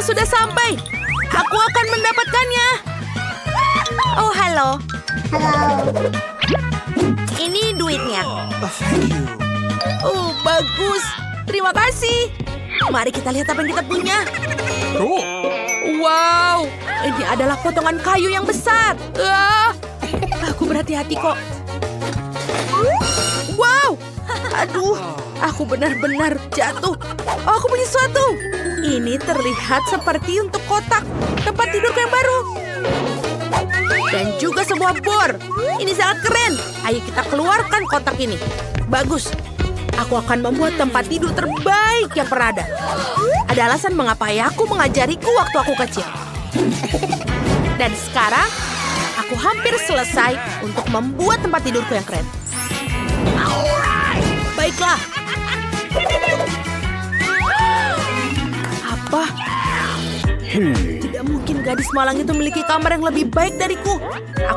sudah sampai. Aku akan mendapatkannya. Oh, halo. Ini duitnya. Oh, bagus. Terima kasih. Mari kita lihat apa yang kita punya. Wow, ini adalah potongan kayu yang besar. Aku berhati-hati kok. Wow, aduh, aku benar-benar jatuh. Oh, aku punya sesuatu. Ini terlihat seperti untuk kotak tempat tidurku yang baru. Dan juga sebuah bor. Ini sangat keren. Ayo kita keluarkan kotak ini. Bagus. Aku akan membuat tempat tidur terbaik yang pernah ada. Ada alasan mengapa ayahku mengajariku waktu aku kecil. Dan sekarang, aku hampir selesai untuk membuat tempat tidurku yang keren. Baiklah. Apa? Tidak mungkin gadis malang itu memiliki kamar yang lebih baik dariku.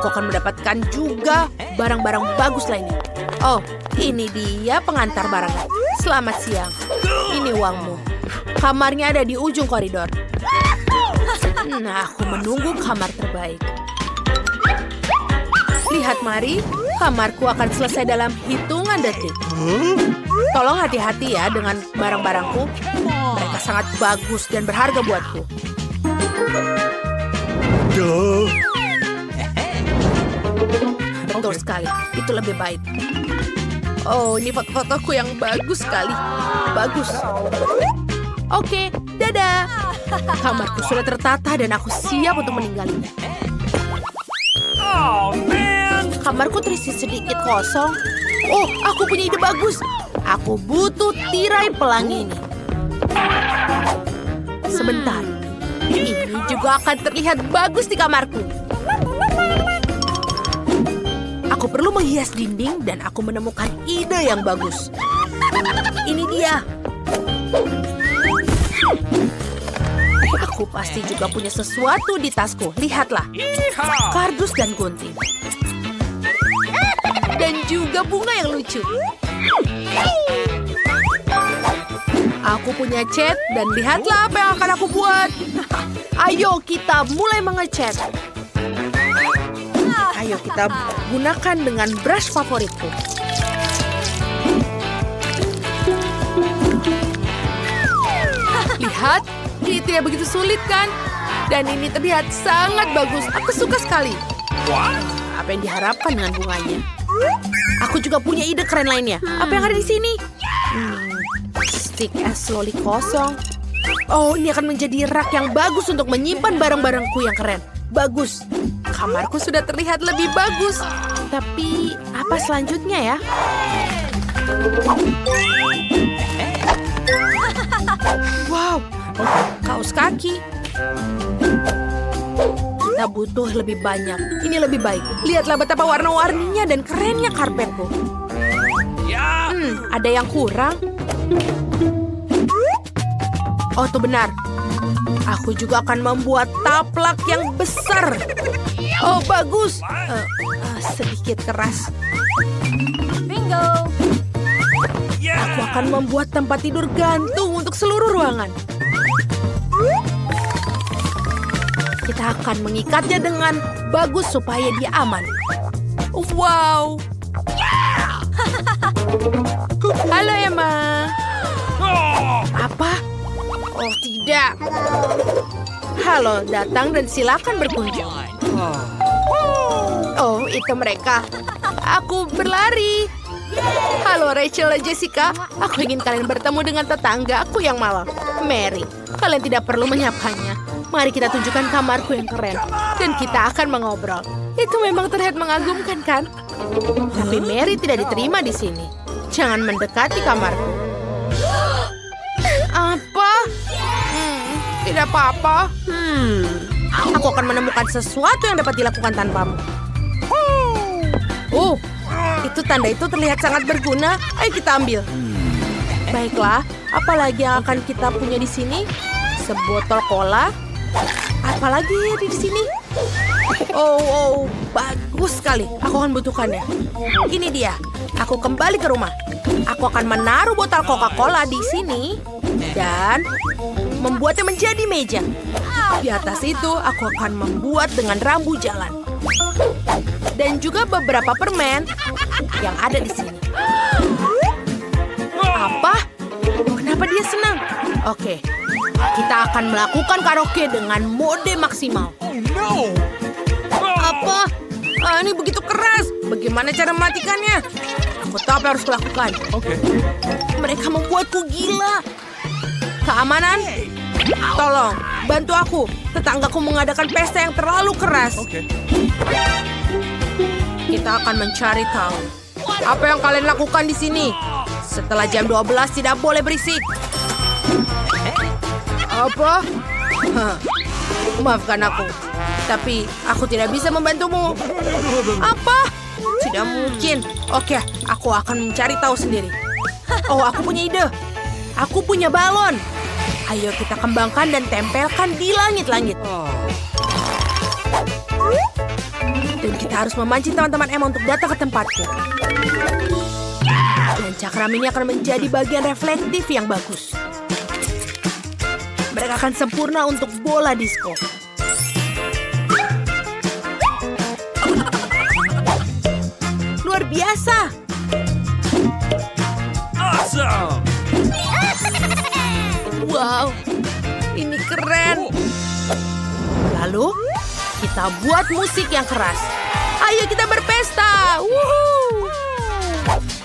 Aku akan mendapatkan juga barang-barang bagus lainnya. Oh, ini dia pengantar barangnya. Selamat siang. Ini uangmu. Kamarnya ada di ujung koridor. Nah, aku menunggu kamar terbaik. Lihat, mari. Kamarku akan selesai dalam hitungan detik. Tolong hati-hati ya dengan barang-barangku. Mereka sangat bagus dan berharga buatku. Betul sekali. Itu lebih baik. Oh, ini foto-fotoku yang bagus sekali. Bagus. Oke, dadah. Kamarku sudah tertata dan aku siap untuk meninggalnya. Kamarku terisi sedikit kosong. Oh, aku punya ide bagus. Aku butuh tirai pelangi ini. Sebentar. Ini juga akan terlihat bagus di kamarku. Aku perlu menghias dinding dan aku menemukan ide yang bagus. Ini dia. Aku pasti juga punya sesuatu di tasku. Lihatlah. Kardus dan gunting. Dan juga bunga yang lucu. Aku punya cat dan lihatlah apa yang akan aku buat. Ayo kita mulai mengecat. Ayo kita gunakan dengan brush favoritku. Lihat, ini tidak begitu sulit kan? Dan ini terlihat sangat bagus. Aku suka sekali. Apa yang diharapkan dengan bunganya? Aku juga punya ide keren lainnya. Apa yang ada di sini? Stick es slowly kosong. Oh, ini akan menjadi rak yang bagus untuk menyimpan barang-barangku yang keren. Bagus. Kamarku sudah terlihat lebih bagus. Tapi, apa selanjutnya ya? Wow, kaos kaki. Kita butuh lebih banyak. Ini lebih baik. Lihatlah betapa warna-warninya dan kerennya karpetku. Ada yang kurang. Oh, itu benar. Aku juga akan membuat taplak yang besar. Oh, bagus. Sedikit keras. Bingo. Aku akan membuat tempat tidur gantung untuk seluruh ruangan. Kita akan mengikatnya dengan bagus supaya dia aman. Wow. Halo, Emma. Apa? Oh, tidak. Halo, datang dan silakan berkunjung. Oh, itu mereka. Aku berlari. Halo, Rachel dan Jessica. Aku ingin kalian bertemu dengan tetangga aku yang malang, Mary. Kalian tidak perlu menyapanya. Mari kita tunjukkan kamarku yang keren. Dan kita akan mengobrol. Itu memang terlihat mengagumkan, kan? Tapi Mary tidak diterima di sini. Jangan mendekati kamarku. Apa? Tidak apa-apa. Aku akan menemukan sesuatu yang dapat dilakukan tanpamu. Oh, itu tanda itu terlihat sangat berguna. Ayo kita ambil. Baiklah, apalagi yang akan kita punya di sini? Sebotol cola. Apalagi di sini? Oh, bagus sekali. Aku akan butuhkannya. Ini dia. Aku kembali ke rumah. Aku akan menaruh botol Coca-Cola di sini. Dan membuatnya menjadi meja. Di atas itu aku akan membuat dengan rambu jalan. Dan juga beberapa permen yang ada di sini. Apa? Kenapa dia senang? Oke, kita akan melakukan karaoke dengan mode maksimal. Apa? Ini begitu keras. Bagaimana cara mematikannya? Aku tahu apa yang harus kulakukan. Mereka membuatku gila. Keamanan? Tolong, bantu aku. Tetanggaku mengadakan pesta yang terlalu keras. Kita akan mencari tahu. Apa yang kalian lakukan di sini? Setelah jam 12 tidak boleh berisik. Apa? Maafkan aku. Tapi aku tidak bisa membantumu. Apa? Tidak mungkin. Oke, aku akan mencari tahu sendiri. Oh, aku punya ide. Aku punya balon. Ayo kita kembangkan dan tempelkan di langit-langit. Dan kita harus memancing teman-teman Emma untuk datang ke tempatku. Dan cakram ini akan menjadi bagian reflektif yang bagus. Mereka akan sempurna untuk bola disco. Luar biasa. Awesome! Wow, ini keren. Lalu, kita buat musik yang keras. Ayo kita berpesta. Wuhu.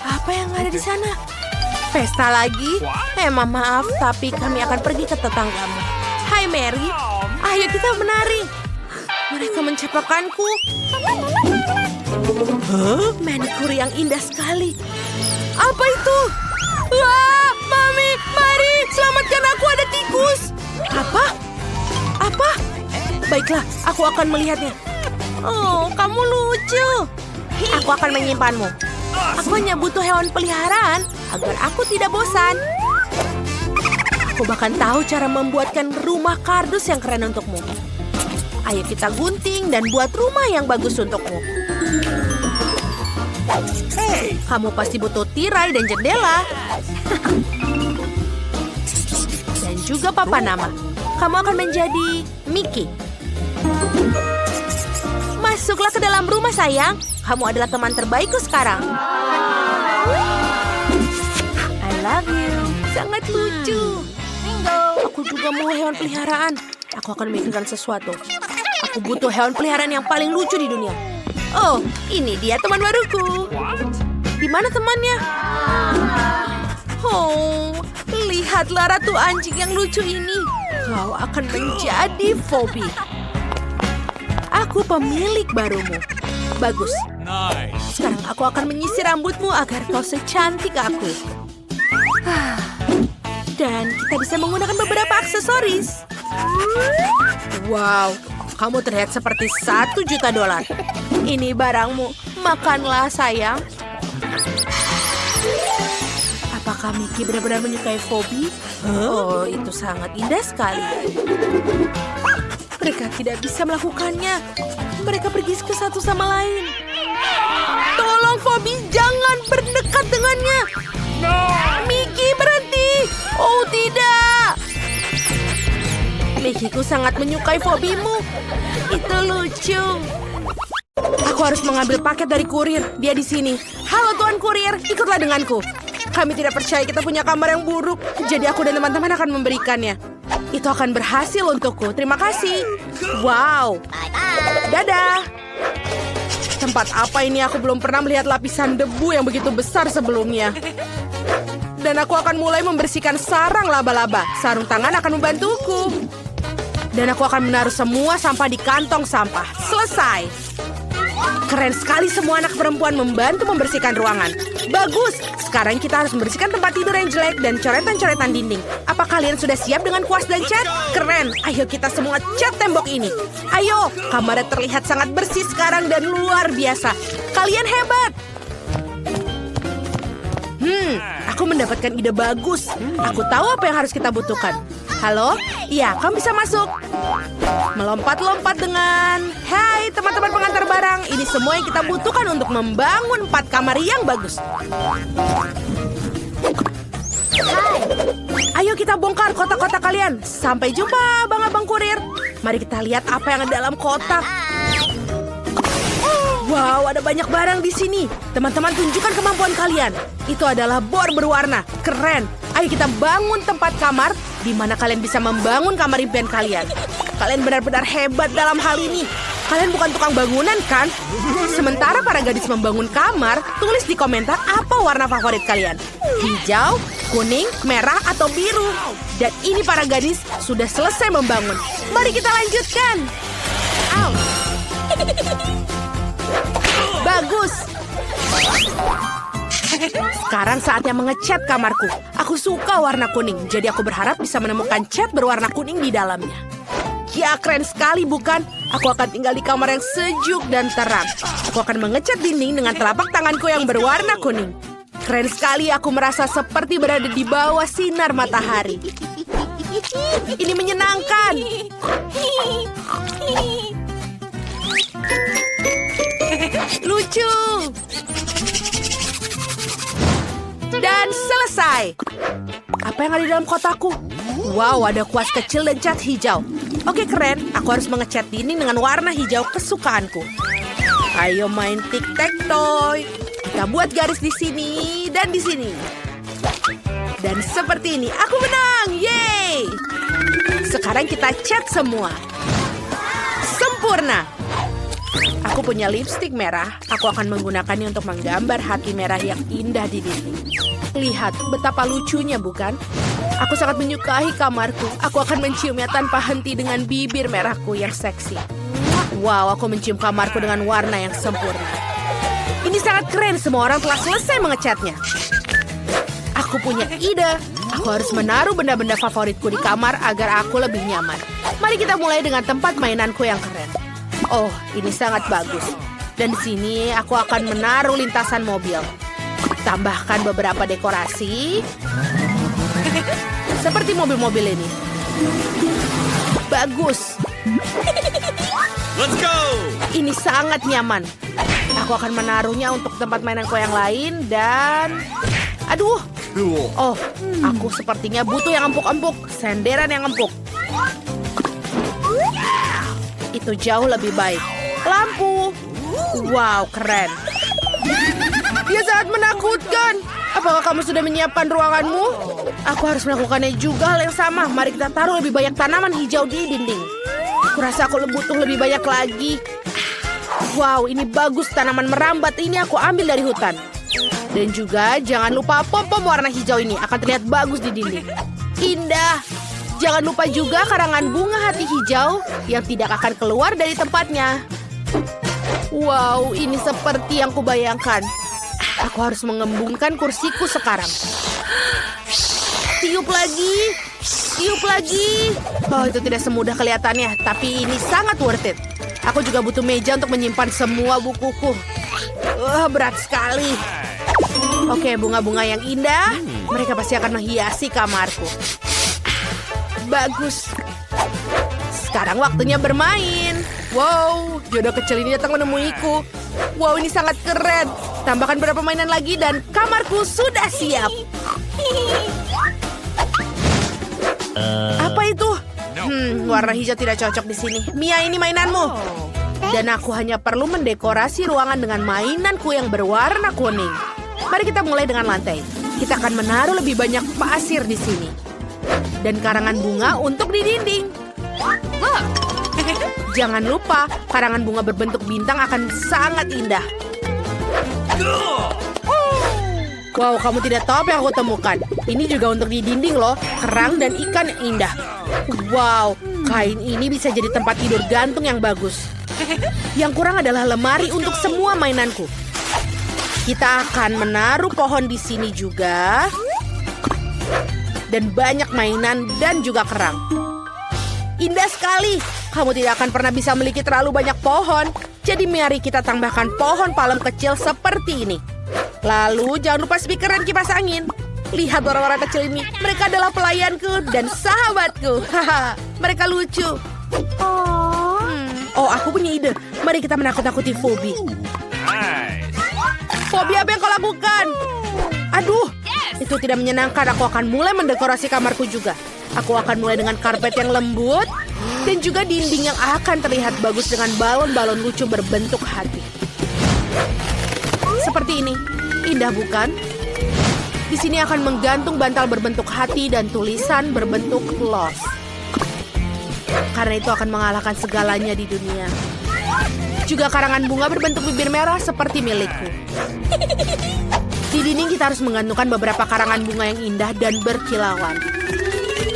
Apa yang ada di sana? Pesta lagi? Emma, maaf, tapi kami akan pergi ke tetanggamu. Hai Mary, ayo kita menari. Mereka mencapakanku. Manicure yang indah sekali. Apa itu? Wah, Mami, mari, selamatkan aku, ada tikus. Apa? Apa? Baiklah, aku akan melihatnya. Oh, kamu lucu. Aku akan menyimpanmu. Aku hanya butuh hewan peliharaan agar aku tidak bosan. Aku bahkan tahu cara membuatkan rumah kardus yang keren untukmu. Ayo kita gunting dan buat rumah yang bagus untukmu. Kamu pasti butuh tirai dan jendela. Dan juga papan nama. Kamu akan menjadi Mickey. Masuklah ke dalam rumah, sayang. Kamu adalah teman terbaikku sekarang. I love you. Sangat lucu. Aku juga mau hewan peliharaan. Aku akan memikirkan sesuatu. Aku butuh hewan peliharaan yang paling lucu di dunia. Oh, ini dia teman baruku. Di mana temannya? Oh, lihatlah ratu anjing yang lucu ini. Kau akan menjadi Phoebe. Aku pemilik barumu. Bagus. Nice. Sekarang aku akan menyisir rambutmu agar kau secantik aku. Dan kita bisa menggunakan beberapa aksesoris. Wow, kamu terlihat seperti $1 juta. Ini barangmu. Makanlah, sayang. Apakah Mickey benar-benar menyukai Phoebe? Oh, itu sangat indah sekali. Mereka tidak bisa melakukannya. Mereka pergi ke satu sama lain. Tolong, Phoebe, jangan berdekat dengannya. Mickey, berhenti. Oh, tidak. Mickeyku sangat menyukai Phoebe-mu. Itu lucu. Aku harus mengambil paket dari kurir. Dia di sini. Halo, Tuan Kurir. Ikutlah denganku. Kami tidak percaya kita punya kamar yang buruk. Jadi aku dan teman-teman akan memberikannya. Itu akan berhasil untukku. Terima kasih. Wow. Dadah. Tempat apa ini? Aku belum pernah melihat lapisan debu yang begitu besar sebelumnya. Dan aku akan mulai membersihkan sarang laba-laba. Sarung tangan akan membantuku. Dan aku akan menaruh semua sampah di kantong sampah. Selesai. Keren sekali semua anak perempuan membantu membersihkan ruangan. Bagus. Sekarang kita harus membersihkan tempat tidur yang jelek dan coretan-coretan dinding. Apa kalian sudah siap dengan kuas dan cat? Keren. Ayo kita semua cat tembok ini. Ayo. Kamarnya terlihat sangat bersih sekarang dan luar biasa. Kalian hebat. Aku mendapatkan ide bagus. Aku tahu apa yang harus kita butuhkan. Halo? Iya, kamu bisa masuk. Melompat-lompat dengan... Hai, teman-teman pengantar barang. Ini semua yang kita butuhkan untuk membangun 4 kamar yang bagus. Hai. Ayo kita kita bongkar kotak-kotak kalian. Sampai jumpa, abang-abang kurir. Mari kita lihat apa yang ada dalam kotak. Wow, ada banyak barang di sini. Teman-teman, tunjukkan kemampuan kalian. Itu adalah bor berwarna. Keren. Ayo kita bangun tempat kamar di mana kalian bisa membangun kamar impian kalian. Kalian benar-benar hebat dalam hal ini. Kalian bukan tukang bangunan, kan? Sementara para gadis membangun kamar, tulis di komentar apa warna favorit kalian. Hijau, kuning, merah, atau biru. Dan ini para gadis sudah selesai membangun. Mari kita lanjutkan. Bagus. Sekarang saatnya mengecat kamarku. Aku suka warna kuning, jadi aku berharap bisa menemukan cat berwarna kuning di dalamnya. Ya, keren sekali, bukan? Aku akan tinggal di kamar yang sejuk dan terang. Aku akan mengecat dinding dengan telapak tanganku yang berwarna kuning. Keren sekali, aku merasa seperti berada di bawah sinar matahari. Ini menyenangkan. Lucu. Dan selesai. Apa yang ada di dalam kotakku? Wow, ada kuas kecil dan cat hijau. Oke, keren. Aku harus mengecat dinding dengan warna hijau kesukaanku. Ayo main tic-tac-toe. Kita buat garis di sini dan di sini. Dan seperti ini, aku menang. Yeay! Sekarang kita cat semua. Sempurna. Aku punya lipstik merah. Aku akan menggunakannya untuk menggambar hati merah yang indah di dinding. Lihat betapa lucunya, bukan? Aku sangat menyukai kamarku. Aku akan menciumnya tanpa henti dengan bibir merahku yang seksi. Wow, aku mencium kamarku dengan warna yang sempurna. Ini sangat keren. Semua orang telah selesai mengecatnya. Aku punya ide. Aku harus menaruh benda-benda favoritku di kamar agar aku lebih nyaman. Mari kita mulai dengan tempat mainanku yang keren. Oh, ini sangat bagus. Dan di sini aku akan menaruh lintasan mobil. Tambahkan beberapa dekorasi. Seperti mobil-mobil ini. Bagus. Let's go! Ini sangat nyaman. Aku akan menaruhnya untuk tempat mainanku yang lain dan... Aduh. Oh, aku sepertinya butuh yang empuk-empuk. Senderan yang empuk. Itu jauh lebih baik. Lampu. Wow, keren. Dia sangat menakutkan. Apakah kamu sudah menyiapkan ruanganmu? Aku harus melakukannya juga hal yang sama. Mari kita taruh lebih banyak tanaman hijau di dinding. Kurasa aku butuh lebih banyak lagi. Wow, ini bagus. Tanaman merambat ini aku ambil dari hutan. Dan juga jangan lupa pom-pom warna hijau ini. Akan terlihat bagus di dinding. Indah. Jangan lupa juga karangan bunga hati hijau yang tidak akan keluar dari tempatnya. Wow, ini seperti yang kubayangkan. Aku harus mengembungkan kursiku sekarang. Tiup lagi. Tiup lagi. Oh, itu tidak semudah kelihatannya. Tapi ini sangat worth it. Aku juga butuh meja untuk menyimpan semua bukuku. Berat sekali. Oke, bunga-bunga yang indah. Mereka pasti akan menghiasi kamarku. Bagus. Sekarang waktunya bermain. Wow, jodoh kecil ini datang menemuiku. Wow, ini sangat keren. Tambahkan beberapa mainan lagi dan kamarku sudah siap. Apa itu? Warna hijau tidak cocok di sini. Mia, ini mainanmu. Dan aku hanya perlu mendekorasi ruangan dengan mainanku yang berwarna kuning. Mari kita mulai dengan lantai. Kita akan menaruh lebih banyak pasir di sini. Dan karangan bunga untuk di dinding. Jangan lupa, karangan bunga berbentuk bintang akan sangat indah. Wow, kamu tidak tahu apa yang aku temukan. Ini juga untuk di dinding loh. Kerang dan ikan yang indah. Wow, kain ini bisa jadi tempat tidur gantung yang bagus. Yang kurang adalah lemari untuk semua mainanku. Kita akan menaruh pohon di sini juga. Dan banyak mainan dan juga kerang. Indah sekali. Kamu tidak akan pernah bisa memiliki terlalu banyak pohon. Jadi mari kita tambahkan pohon palem kecil seperti ini. Lalu jangan lupa speaker dan kipas angin. Lihat orang-orang kecil ini. Mereka adalah pelayanku dan sahabatku. Haha, mereka lucu. Oh, aku punya ide. Mari kita menakut-nakuti Phoebe. Nice. Phoebe, apa yang kau lakukan? Aduh, Itu tidak menyenangkan. Aku akan mulai mendekorasi kamarku juga. Aku akan mulai dengan karpet yang lembut dan juga dinding yang akan terlihat bagus dengan balon-balon lucu berbentuk hati. Seperti ini. Indah bukan? Di sini akan menggantung bantal berbentuk hati dan tulisan berbentuk love. Karena itu akan mengalahkan segalanya di dunia. Juga karangan bunga berbentuk bibir merah seperti milikku. Di dinding kita harus menggantungkan beberapa karangan bunga yang indah dan berkilauan.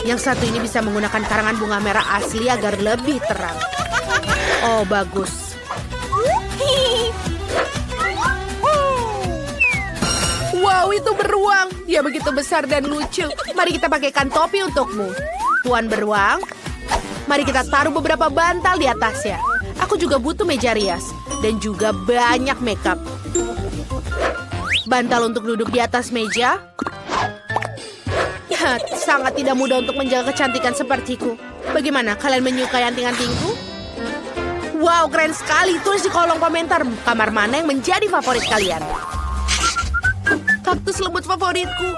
Yang satu ini bisa menggunakan karangan bunga merah asli agar lebih terang. Oh, bagus. Wow, itu beruang. Dia begitu besar dan lucu. Mari kita pakaikan topi untukmu. Tuan beruang, mari kita taruh beberapa bantal di atasnya. Aku juga butuh meja rias dan juga banyak makeup. Bantal untuk duduk di atas meja. Ya, sangat tidak mudah untuk menjaga kecantikan sepertiku. Bagaimana, kalian menyukai anting-antingku? Wow, keren sekali. Tulis di kolom komentar kamar mana yang menjadi favorit kalian. Kaktus lembut favoritku.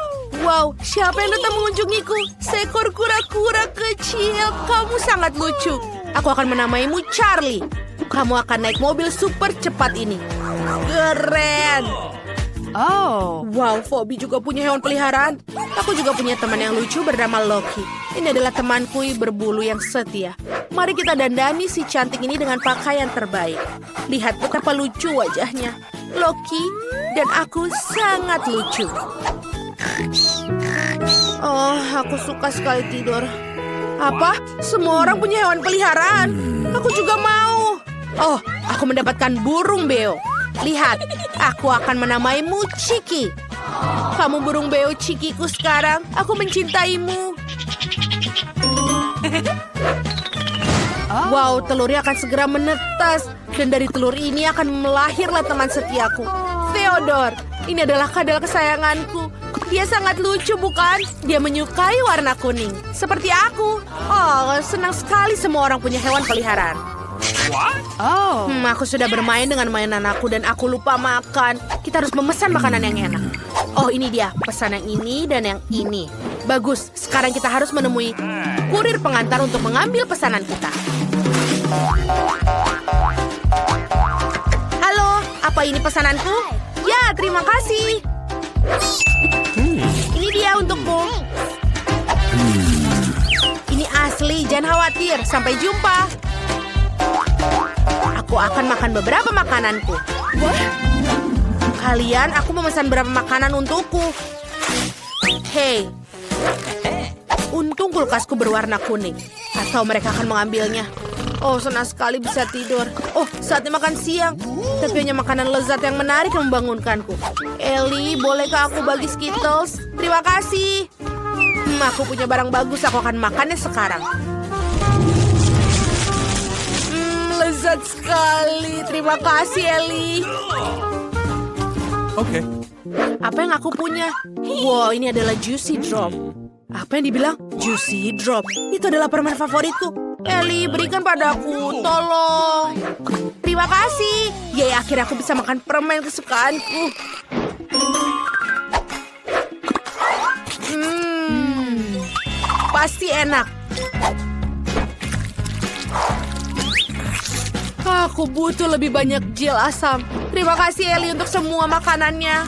Wow, siapa yang datang mengunjungiku? Seekor kura-kura kecil. Kamu sangat lucu. Aku akan menamaimu Charlie. Kamu akan naik mobil super cepat ini. Keren. Oh. Wow, Phoebe juga punya hewan peliharaan. Aku juga punya teman yang lucu bernama Loki. Ini adalah temanku berbulu yang setia. Mari kita dandani si cantik ini dengan pakaian terbaik. Lihat betapa lucu wajahnya. Loki dan aku sangat lucu. Oh, aku suka sekali tidur. Apa? Semua orang punya hewan peliharaan. Aku juga mau. Oh, aku mendapatkan burung beo. Lihat, aku akan menamaimu Chiki. Kamu burung beo Chikiku sekarang. Aku mencintaimu. Wow, telurnya akan segera menetas. Dan dari telur ini akan melahirlah teman setiaku, Theodore. Ini adalah kadal kesayanganku. Dia sangat lucu, bukan? Dia menyukai warna kuning. Seperti aku. Oh, senang sekali semua orang punya hewan peliharaan. Oh. Aku sudah bermain dengan mainan aku dan aku lupa makan. Kita harus memesan makanan yang enak. Oh, ini dia. Pesan yang ini dan yang ini. Bagus. Sekarang kita harus menemui kurir pengantar untuk mengambil pesanan kita. Halo, apa ini pesananku? Ya, terima kasih. Ini dia untukmu. Ini asli, jangan khawatir. Sampai jumpa. Aku akan makan beberapa makananku. Kalian, aku memesan beberapa makanan untukku. Hei. Untung kulkasku berwarna kuning. Atau mereka akan mengambilnya. Oh, senang sekali bisa tidur. Oh, saatnya makan siang. Tapi hanya makanan lezat yang menarik yang membangunkanku. Ellie, bolehkah aku bagi Skittles? Terima kasih. Aku punya barang bagus. Aku akan makannya sekarang. Lezat sekali. Terima kasih, Ellie. Oke. Apa yang aku punya? Wow, ini adalah Juicy Drop. Apa yang dibilang? Juicy Drop. Itu adalah permen favoritku. Ellie, berikan padaku. Tolong. Terima kasih. Yeay, akhirnya aku bisa makan permen kesukaanku. Pasti enak. Aku butuh lebih banyak gel asam. Terima kasih, Ellie, untuk semua makanannya.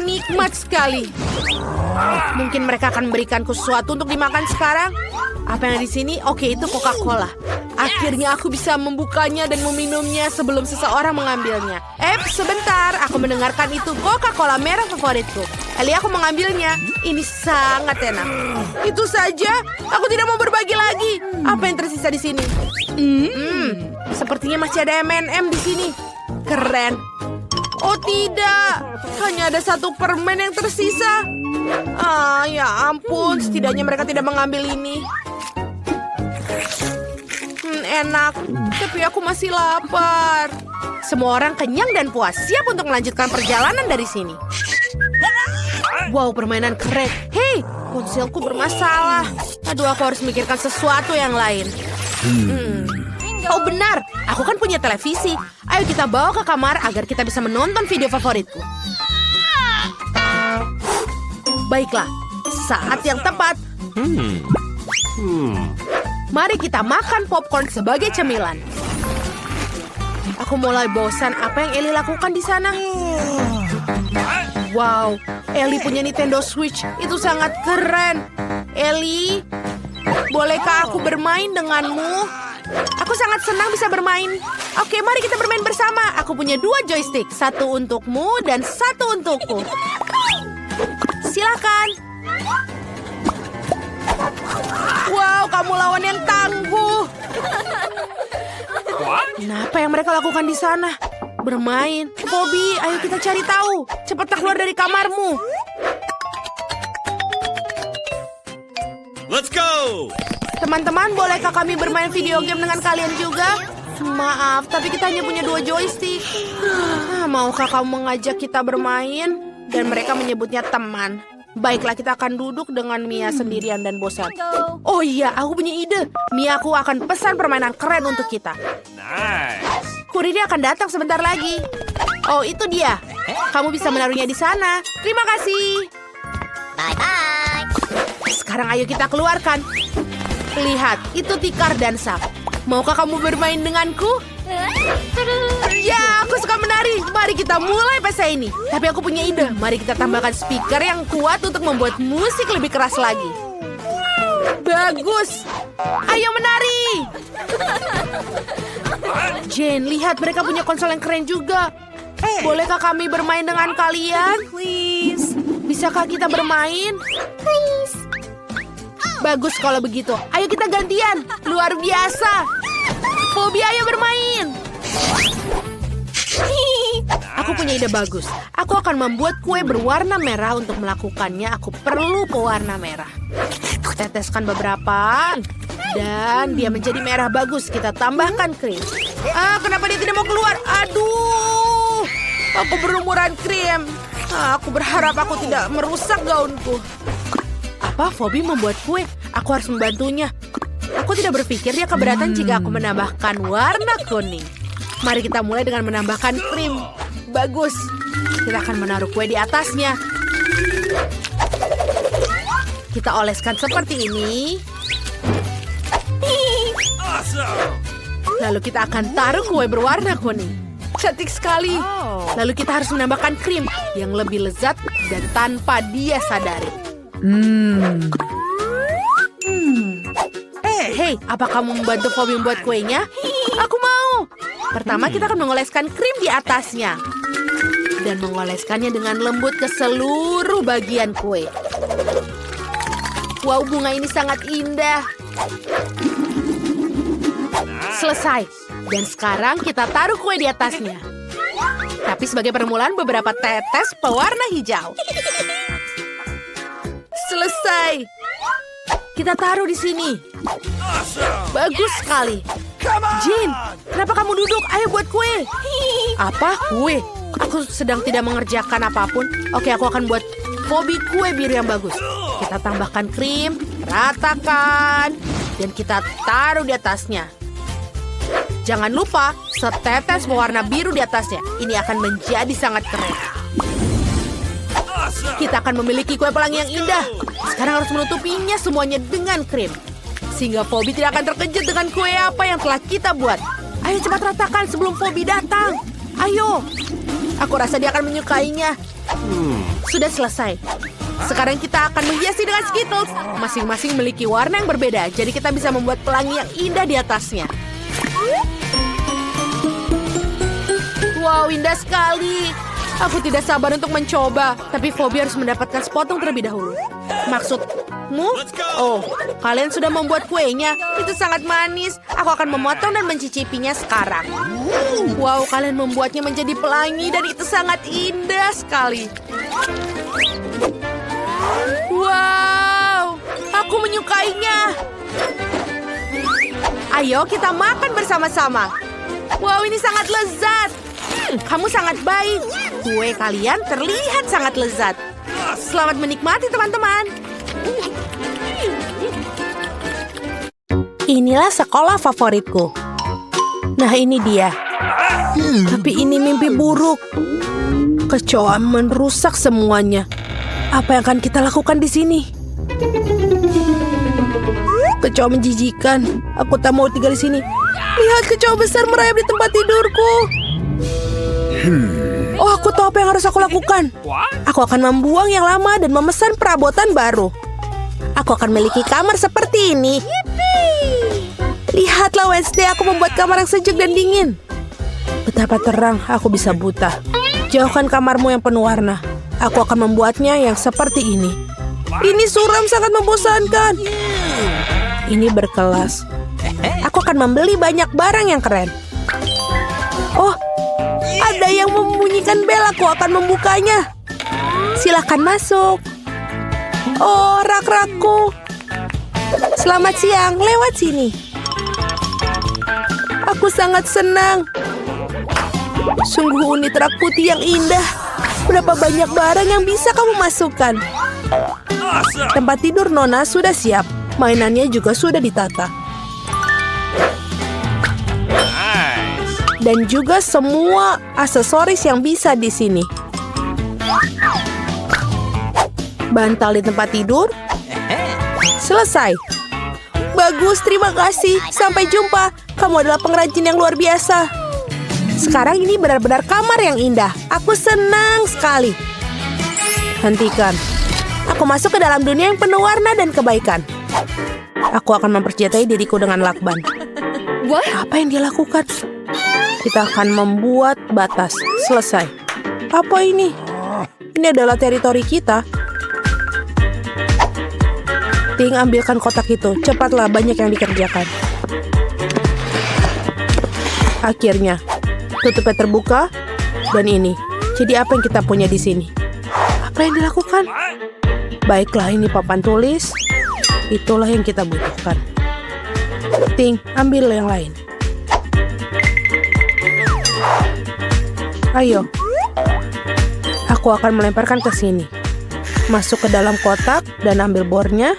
Nikmat sekali. Mungkin mereka akan memberikanku sesuatu untuk dimakan sekarang. Apa yang ada di sini? Oke, itu Coca-Cola. Akhirnya aku bisa membukanya dan meminumnya sebelum seseorang mengambilnya. Sebentar. Aku mendengarkan itu Coca-Cola merah favoritku. Ellie, aku mengambilnya. Ini sangat enak. Itu saja. Aku tidak mau berbagi lagi. Apa yang tersisa di sini? Sepertinya masih ada M&M di sini. Keren. Oh tidak, hanya ada satu permen yang tersisa. Ya ampun, setidaknya mereka tidak mengambil ini. Enak, tapi aku masih lapar. Semua orang kenyang dan puas, siap untuk melanjutkan perjalanan dari sini. Wow, permainan keren. Hei, ponselku bermasalah. Aduh, aku harus memikirkan sesuatu yang lain. Oh benar, aku kan punya televisi. Ayo kita bawa ke kamar agar kita bisa menonton video favoritku. Baiklah, saat yang tepat. Mari kita makan popcorn sebagai cemilan. Aku mulai bosan apa yang Ellie lakukan di sana. Wow, Ellie punya Nintendo Switch. Itu sangat keren. Ellie, bolehkah aku bermain denganmu? Aku sangat senang bisa bermain. Oke, mari kita bermain bersama. Aku punya 2 joystick. 1 untukmu dan 1 untukku. Silakan. Wow, kamu lawan yang tangguh. Kenapa yang mereka lakukan di sana? Bermain. Bobby, ayo kita cari tahu. Cepat keluar dari kamarmu. Let's go! Teman-teman, bolehkah kami bermain video game dengan kalian juga? Maaf, tapi kita hanya punya 2 joystick. Maukah kamu mengajak kita bermain? Dan mereka menyebutnya teman. Baiklah, kita akan duduk dengan Mia sendirian dan bosan. Oh iya, aku punya ide. Mia, aku akan pesan permainan keren untuk kita. Nice! Kurirnya akan datang sebentar lagi. Oh, itu dia. Kamu bisa menaruhnya di sana. Terima kasih. Bye-bye. Sekarang ayo kita keluarkan. Lihat, itu tikar dan sak. Maukah kamu bermain denganku? Ya, aku suka menari. Mari kita mulai pesta ini. Tapi aku punya ide. Mari kita tambahkan speaker yang kuat untuk membuat musik lebih keras lagi. Bagus. Ayo menari. Jane, lihat mereka punya konsol yang keren juga. Bolehkah kami bermain dengan kalian? Please. Bisakah kita bermain? Please. Bagus kalau begitu. Ayo kita gantian. Luar biasa. Bobby, ayo bermain. Aku punya ide bagus. Aku akan membuat kue berwarna merah. Untuk melakukannya, aku perlu pewarna merah. Teteskan beberapa. Dan dia menjadi merah bagus. Kita tambahkan krim. Kenapa dia tidak mau keluar? Aduh. Aku berumuran krim. Aku berharap aku tidak merusak gaunku. Apa? Bobby membuat kue. Aku harus membantunya. Aku tidak berpikir dia keberatan jika aku menambahkan warna kuning. Mari kita mulai dengan menambahkan krim. Bagus. Kita akan menaruh kue di atasnya. Kita oleskan seperti ini. Awesome! Lalu kita akan taruh kue berwarna kuning. Cantik sekali. Lalu kita harus menambahkan krim yang lebih lezat dan tanpa dia sadari. Hei, apa kamu membantu Bobby membuat kuenya? Aku mau. Pertama kita akan mengoleskan krim di atasnya. Dan mengoleskannya dengan lembut ke seluruh bagian kue. Wow, bunga ini sangat indah. Selesai. Dan sekarang kita taruh kue di atasnya. Tapi sebagai permulaan beberapa tetes pewarna hijau. Selesai. Kita taruh di sini. Bagus sekali. Jane, kenapa kamu duduk? Ayo buat kue. Apa? Kue? Aku sedang tidak mengerjakan apapun. Oke, aku akan buat Bobby kue biru yang bagus. Kita tambahkan krim, ratakan, dan kita taruh di atasnya. Jangan lupa setetes pewarna biru di atasnya. Ini akan menjadi sangat keren. Kita akan memiliki kue pelangi yang indah. Sekarang harus menutupinya semuanya dengan krim. Sehingga Bobby tidak akan terkejut dengan kue apa yang telah kita buat. Ayo cepat ratakan sebelum Bobby datang. Ayo. Aku rasa dia akan menyukainya. Sudah selesai. Sekarang kita akan menghiasi dengan Skittles. Masing-masing memiliki warna yang berbeda. Jadi kita bisa membuat pelangi yang indah di atasnya. Wow, indah sekali. Aku tidak sabar untuk mencoba. Tapi Bobby harus mendapatkan sepotong terlebih dahulu. Maksudmu? Oh, kalian sudah membuat kuenya. Itu sangat manis. Aku akan memotong dan mencicipinya sekarang. Wow, kalian membuatnya menjadi pelangi dan itu sangat indah sekali. Wow, aku menyukainya. Ayo kita makan bersama-sama. Wow, ini sangat lezat. Kamu sangat baik. Kue kalian terlihat sangat lezat. Selamat menikmati, teman-teman. Inilah sekolah favoritku. Nah, ini dia. Tapi ini mimpi buruk. Kecoa merusak semuanya. Apa yang akan kita lakukan di sini? Kecoa menjijikan. Aku tak mau tinggal di sini. Lihat, kecoa besar merayap di tempat tidurku. Oh, aku tahu apa yang harus aku lakukan. What? Aku akan membuang yang lama dan memesan perabotan baru. Aku akan memiliki kamar seperti ini. Lihatlah Wednesday, aku membuat kamar yang sejuk dan dingin. Betapa terang aku bisa buta. Jauhkan kamarmu yang penuh warna. Aku akan membuatnya yang seperti ini. Ini suram, sangat membosankan. Ini berkelas. Aku akan membeli banyak barang yang keren. Oh, ada yang membunyikan bel. Aku akan membukanya. Silakan masuk. Oh, rak-rakku. Selamat siang, lewat sini. Aku sangat senang. Sungguh unit rak putih yang indah. Berapa banyak barang yang bisa kamu masukkan. Awesome. Tempat tidur Nona sudah siap. Mainannya juga sudah ditata. Nice. Dan juga semua aksesoris yang bisa di sini. Bantal di tempat tidur. Selesai. Bagus, terima kasih. Sampai jumpa. Kamu adalah pengrajin yang luar biasa. Sekarang ini benar-benar kamar yang indah. Aku senang sekali. Hentikan. Aku masuk ke dalam dunia yang penuh warna dan kebaikan. Aku akan mempersenjatai diriku dengan lakban. Apa yang dia lakukan? Kita akan membuat batas. Selesai. Apa ini? Ini adalah teritori kita. Ting, ambilkan kotak itu. Cepatlah, banyak yang dikerjakan. Akhirnya, tutupnya terbuka. Dan ini. Jadi apa yang kita punya di sini? Apa yang dilakukan? Baiklah, ini papan tulis. Itulah yang kita butuhkan. Ting, ambil yang lain. Ayo. Aku akan melemparkan ke sini. Masuk ke dalam kotak dan ambil bornya.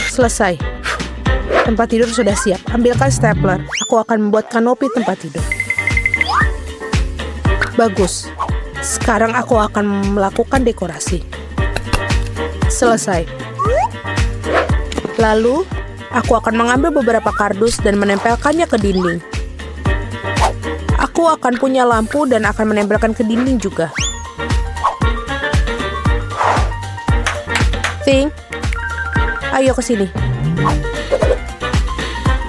Selesai. Tempat tidur sudah siap. Ambilkan stapler. Aku akan membuat kanopi tempat tidur. Bagus. Sekarang aku akan melakukan dekorasi. Selesai. Lalu, aku akan mengambil beberapa kardus dan menempelkannya ke dinding. Aku akan punya lampu dan akan menempelkan ke dinding juga. Ting, ayo ke sini.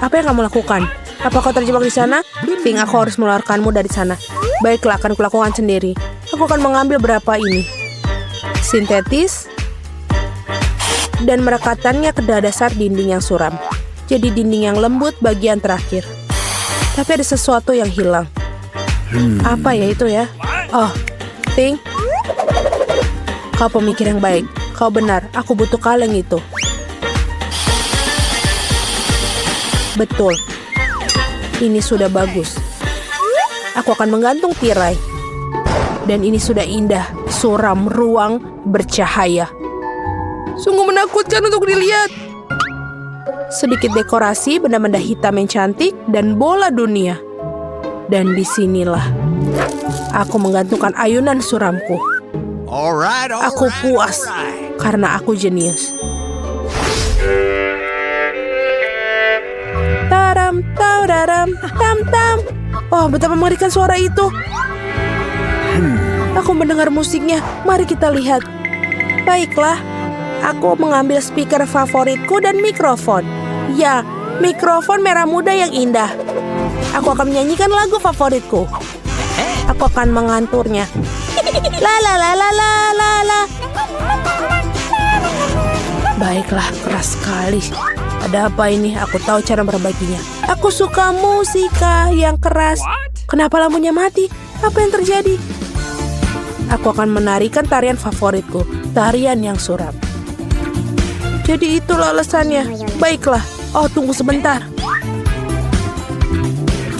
Apa yang kamu lakukan? Apa kau terjebak di sana? Ting, aku harus mengeluarkanmu dari sana. Baiklah, akan kulakukan sendiri. Aku akan mengambil berapa ini. Sintetis. Dan merekatkannya ke dasar dinding yang suram. Jadi dinding yang lembut bagian terakhir. Tapi ada sesuatu yang hilang. Apa ya itu ya? Oh, Ting. Kau pemikir yang baik. Kau benar, aku butuh kaleng itu. Betul. Ini sudah bagus. Aku akan menggantung tirai. Dan ini sudah indah, suram, ruang, bercahaya. Sungguh menakutkan untuk dilihat. Sedikit dekorasi, benda-benda hitam yang cantik, dan bola dunia. Dan disinilah aku menggantungkan ayunan suramku. Aku puas karena aku jenius. Taram, tararam, tam tam. Oh, betapa mengerikan suara itu. Aku mendengar musiknya. Mari kita lihat. Baiklah, aku mengambil speaker favoritku dan mikrofon. Ya, mikrofon merah muda yang indah. Aku akan menyanyikan lagu favoritku. Aku akan menganturnya. La la la la la la la. Baiklah, keras sekali. Ada apa ini? Aku tahu cara berbaginya. Aku suka musika yang keras. Kenapa lampunya mati? Apa yang terjadi? Aku akan menarikan tarian favoritku, tarian yang suram. Jadi itulah alasannya. Baiklah. Oh, tunggu sebentar.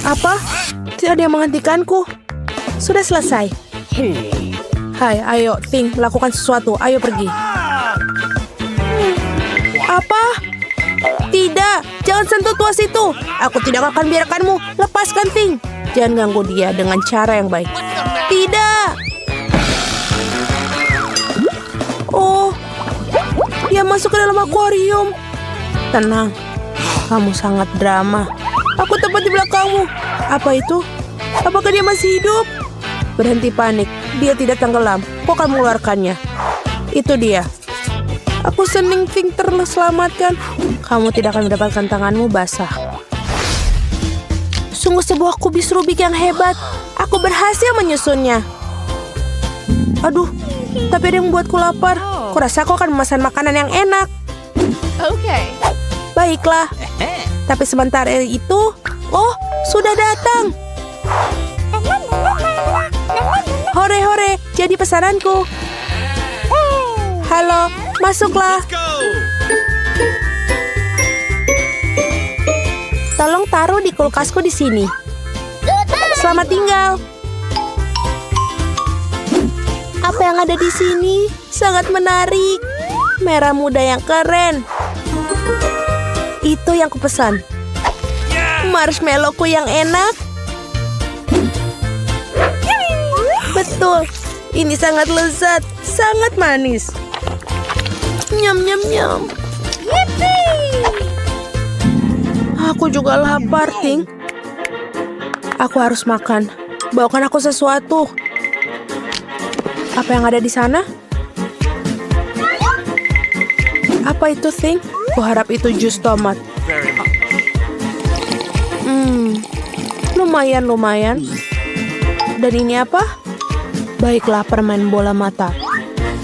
Apa? Tidak ada yang menghentikanku. Sudah selesai. Hai, ayo, Ting, lakukan sesuatu. Ayo pergi. Apa? Tidak, jangan sentuh tuas itu. Aku tidak akan biarkanmu. Lepaskan, Ting. Jangan ganggu dia dengan cara yang baik. Tidak. Oh, dia masuk ke dalam akuarium. Tenang, kamu sangat drama. Aku tepat di belakangmu. Apa itu? Apakah dia masih hidup? Berhenti panik, dia tidak tenggelam. Kau akan mengeluarkannya. Itu dia. Aku senang Think terselamatkan. Kamu tidak akan mendapatkan tanganmu basah. Sungguh sebuah kubis Rubik yang hebat. Aku berhasil menyusunnya. Aduh, tapi ada yang membuatku lapar. Kurasa aku akan memesan makanan yang enak. Okay. Baiklah. Tapi sebentar itu, oh, sudah datang. Hore-hore, jadi pesananku. Halo, masuklah. Tolong taruh di kulkasku di sini. Selamat tinggal. Apa yang ada di sini? Sangat menarik. Merah muda yang keren. Itu yang kupesan. Marshmallowku yang enak. Betul. Ini sangat lezat, sangat manis. Nyam nyam nyam. Aku juga lapar, Ting. Aku harus makan. Bawakan aku sesuatu. Apa yang ada di sana? Apa itu, Ting? Kuharap itu jus tomat. Lumayan. Dan ini apa? Baiklah, permen bola mata.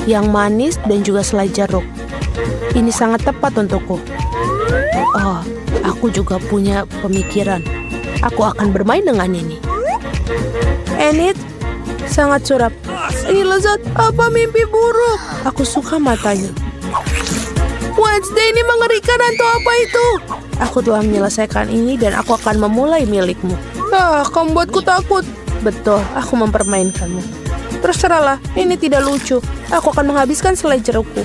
Yang manis dan juga selai jeruk. Ini sangat tepat untukku. Oh, aku juga punya pemikiran. Aku akan bermain dengan ini. Enid, sangat suram. Ini lezat, apa mimpi buruk? Aku suka matanya. Wednesday, ini mengerikan atau apa itu? Aku telah menyelesaikan ini dan aku akan memulai milikmu. Kamu buatku takut. Betul, aku mempermainkanmu. Terserahlah, ini tidak lucu. Aku akan menghabiskan selai jerukku.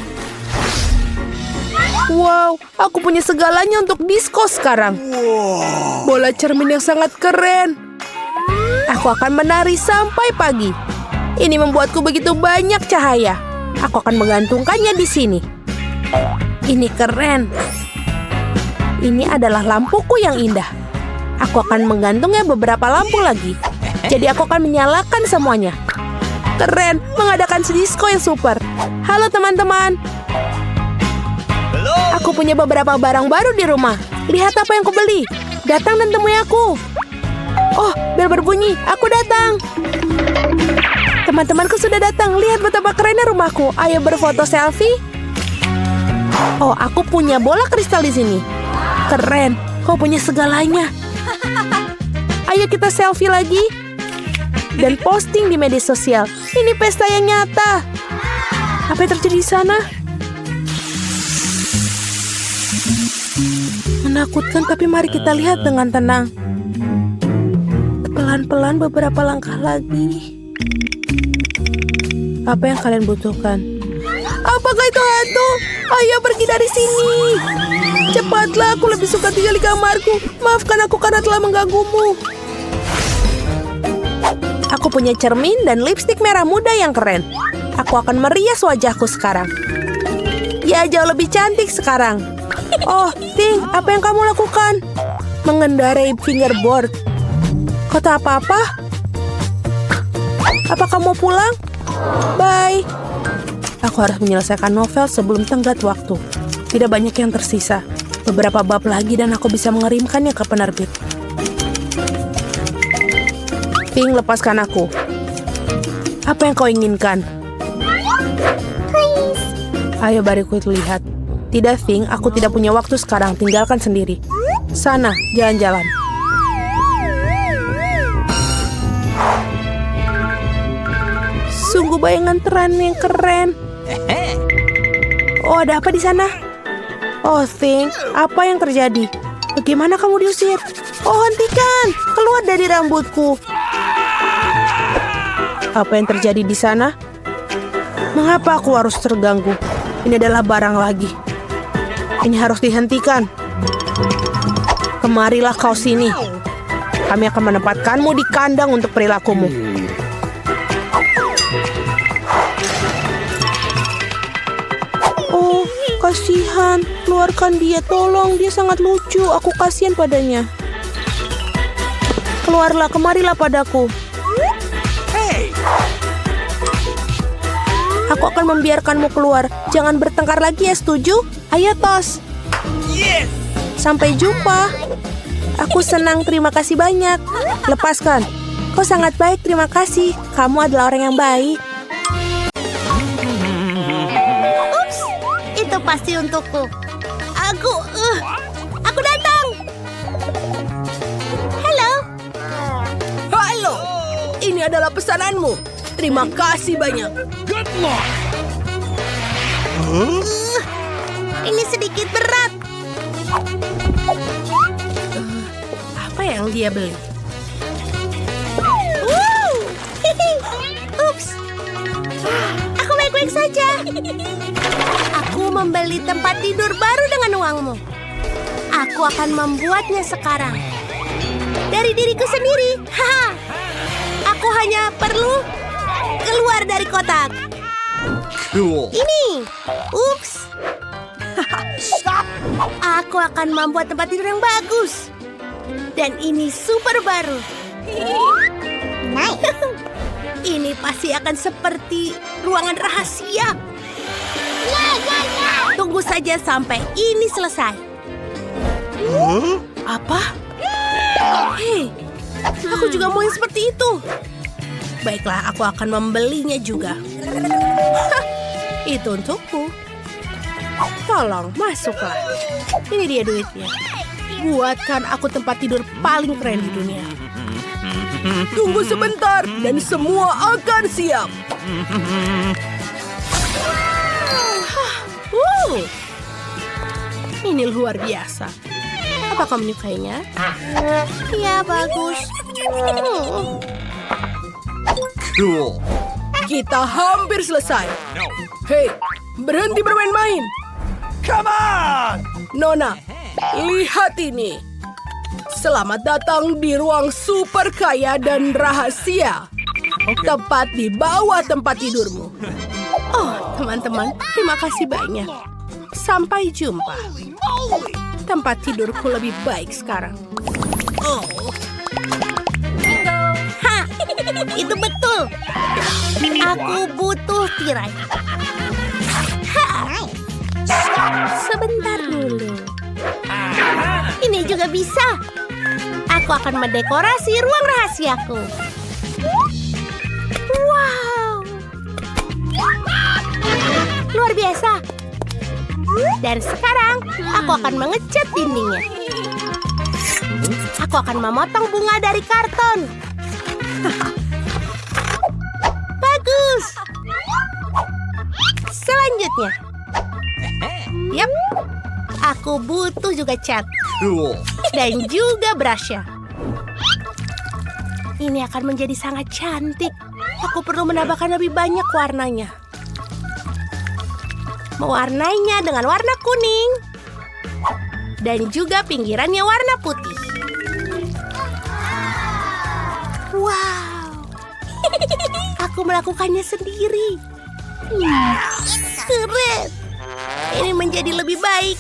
Wow, aku punya segalanya untuk disko sekarang. Bola cermin yang sangat keren. Aku akan menari sampai pagi. Ini membuatku begitu banyak cahaya. Aku akan menggantungkannya di sini. Ini keren. Ini adalah lampuku yang indah. Aku akan menggantungnya beberapa lampu lagi. Jadi aku akan menyalakan semuanya. Keren, mengadakan disko yang super. Halo teman-teman. Aku punya beberapa barang baru di rumah. Lihat apa yang kubeli. Datang dan temui aku. Oh, bel berbunyi. Aku datang. Teman-temanku sudah datang. Lihat betapa kerennya rumahku. Ayo berfoto selfie. Oh, aku punya bola kristal di sini. Keren. Kau punya segalanya. Ayo kita selfie lagi. Dan posting di media sosial. Ini pesta yang nyata. Apa yang terjadi di sana? Menakutkan, tapi mari kita lihat dengan tenang. Pelan-pelan beberapa langkah lagi. Apa yang kalian butuhkan? Apakah itu hantu? Ayo pergi dari sini. Cepatlah, aku lebih suka tinggal di kamarku. Maafkan aku karena telah mengganggumu. Aku punya cermin dan lipstik merah muda yang keren. Aku akan merias wajahku sekarang. Ya, jauh lebih cantik sekarang. Oh, Ting, apa yang kamu lakukan? Mengendarai fingerboard. Kau tak apa-apa? Apa kamu mau pulang? Bye. Aku harus menyelesaikan novel sebelum tenggat waktu. Tidak banyak yang tersisa. Beberapa bab lagi dan aku bisa mengirimkannya ke penerbit. Ting, lepaskan aku. Apa yang kau inginkan? Please. Ayo bariku lihat. Tidak, Ting, aku tidak punya waktu sekarang. Tinggalkan sendiri. Sana, jalan-jalan. Sungguh bayangan terang yang keren. Oh, ada apa di sana? Oh, Ting, apa yang terjadi? Bagaimana kamu diusir? Oh, hentikan! Keluar dari rambutku. Apa yang terjadi di sana? Mengapa aku harus terganggu? Ini adalah barang lagi. Ini harus dihentikan. Kemarilah kau sini. Kami akan menempatkanmu di kandang untuk perilakumu. Keluarkan dia, tolong. Dia sangat lucu, aku kasihan padanya. Keluarlah, kemarilah padaku. Hey! Aku akan membiarkanmu keluar. Jangan bertengkar lagi ya, setuju? Ayo, Tos. Yes! Sampai jumpa. Aku senang, terima kasih banyak. Lepaskan. Kau sangat baik, terima kasih. Kamu adalah orang yang baik. Ups, itu pasti untukku. Aku datang. Halo. Halo, ini adalah pesananmu. Terima kasih banyak. Good luck! Ini sedikit berat. Apa yang dia beli? Ups. Aku baik-baik saja. Aku membeli tempat tidur baru dengan uangmu. Aku akan membuatnya sekarang. Dari diriku sendiri. Haha. Aku hanya perlu keluar dari kotak. Cool! Ini. Ups. Aku akan membuat tempat tidur yang bagus. Dan ini super baru. Nice. Ini pasti akan seperti ruangan rahasia. Tunggu saja sampai ini selesai. Apa? Hei, aku juga mau yang seperti itu. Baiklah, aku akan membelinya juga. Hah, itu untukku. Tolong, masuklah. Ini dia duitnya. Buatkan aku tempat tidur paling keren di dunia. Tunggu sebentar dan semua akan siap. Ini luar biasa. Apa kamu menyukainya? Ya, bagus. Cool! Kita hampir selesai. No! Hei, berhenti bermain-main. Come on! Nona, lihat ini. Selamat datang di ruang super kaya dan rahasia. Tepat di bawah tempat tidurmu. Oh, teman-teman, terima kasih banyak. Sampai jumpa. Tempat tidurku lebih baik sekarang. Oh, Ha, itu betul. Aku butuh tirai. Ha. Sebentar dulu. Ini juga bisa. Aku akan mendekorasi ruang rahasiaku. Wow. Luar biasa. Dan sekarang aku akan mengecat dindingnya. Aku akan memotong bunga dari karton. Bagus. Selanjutnya. Yap. Aku butuh juga cat. Cool! Dan juga brushnya. Ini akan menjadi sangat cantik. aku perlu menambahkan lebih banyak warnanya. Mewarnainya dengan warna kuning. Dan juga pinggirannya warna putih. Wow. Aku melakukannya sendiri. Keren. Ini menjadi lebih baik.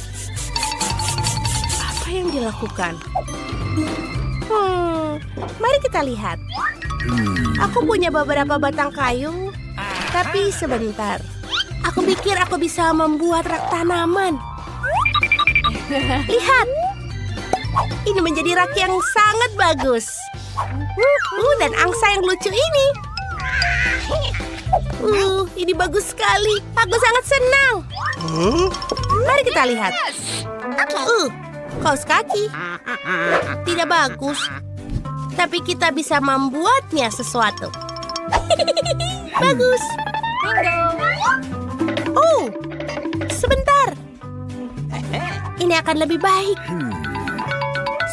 Apa yang dilakukan? Mari kita lihat. Aku punya beberapa batang kayu. Tapi sebentar. Aku pikir aku bisa membuat rak tanaman. Lihat. Ini menjadi rak yang sangat bagus. Dan angsa yang lucu ini. Ini bagus sekali. Aku sangat senang. Mari kita lihat. Kaos kaki. Tidak bagus. Tapi kita bisa membuatnya sesuatu. Bagus. Sebentar. Ini akan lebih baik.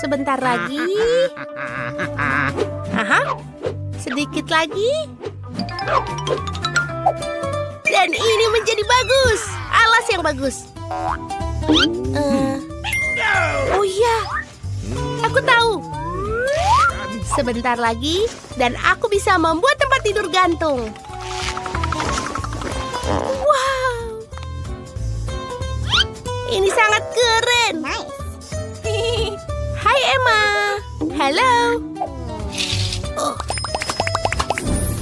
Sebentar lagi. Sedikit lagi. Dan ini menjadi bagus. Alas yang bagus. Oh iya. Aku tahu. Sebentar lagi. Dan aku bisa membuat tempat tidur gantung. Wow. Ini sangat keren. Hai Emma. Halo. Oh.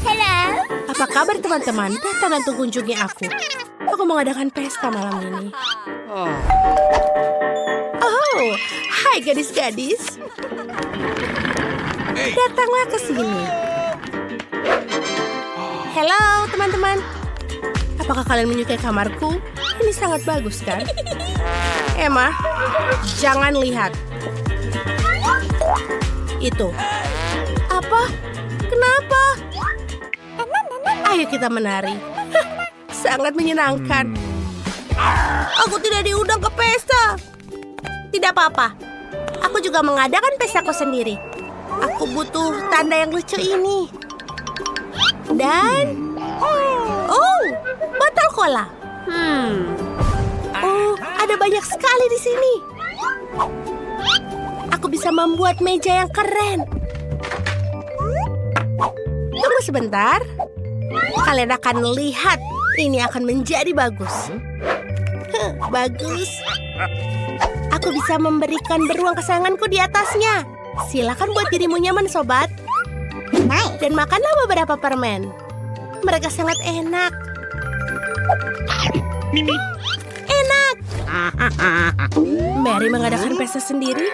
Halo. Apa kabar teman-teman? Datang untuk kunjungi aku. Aku mengadakan pesta malam ini. Oh, hai gadis-gadis. Datanglah ke sini. Halo teman-teman. Apakah kalian menyukai kamarku? Ini sangat bagus kan? Emma, jangan lihat. Itu. Apa? Kenapa? Ayo kita menari. Sangat menyenangkan. Aku tidak diundang ke pesta. Tidak apa-apa. Aku juga mengadakan pestaku sendiri. Aku butuh tanda yang lucu ini. Dan... Oh, botol cola. Oh, ada banyak sekali di sini. Aku bisa membuat meja yang keren. Tunggu sebentar. Kalian akan lihat. Ini akan menjadi bagus. Bagus. Aku bisa memberikan beruang kesayanganku di atasnya. Silakan buat dirimu nyaman, sobat. Dan makanlah beberapa permen. Mereka sangat enak. Enak. Mary mengadakan pesta sendiri.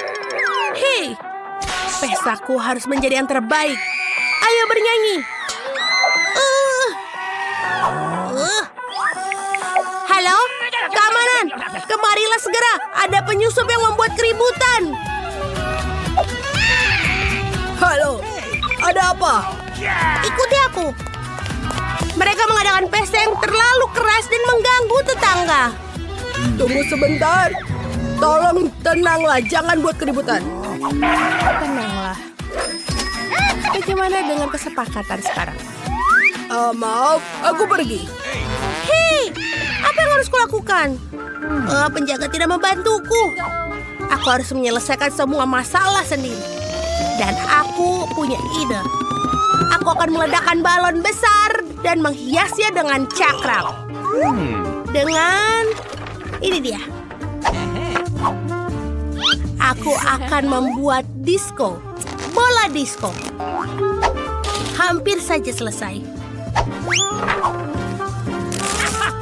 Hei, pestaku harus menjadi yang terbaik. Ayo bernyanyi. Halo, keamanan. Kemarilah segera. Ada penyusup yang membuat keributan. Halo, ada apa? Ikuti aku. Mereka mengadakan pesta yang terlalu keras dan mengganggu tetangga. Tunggu sebentar. Tolong tenanglah, jangan buat keributan. Tenanglah. Bagaimana dengan kesepakatan sekarang? Maaf, aku pergi. Hei, apa yang harus kulakukan? Penjaga tidak membantuku. Aku harus menyelesaikan semua masalah sendiri. Dan aku punya ide. Aku akan meledakkan balon besar dan menghiasnya dengan cakram. Dengan... ini dia. Aku akan membuat disco. Bola disco. Hampir saja selesai.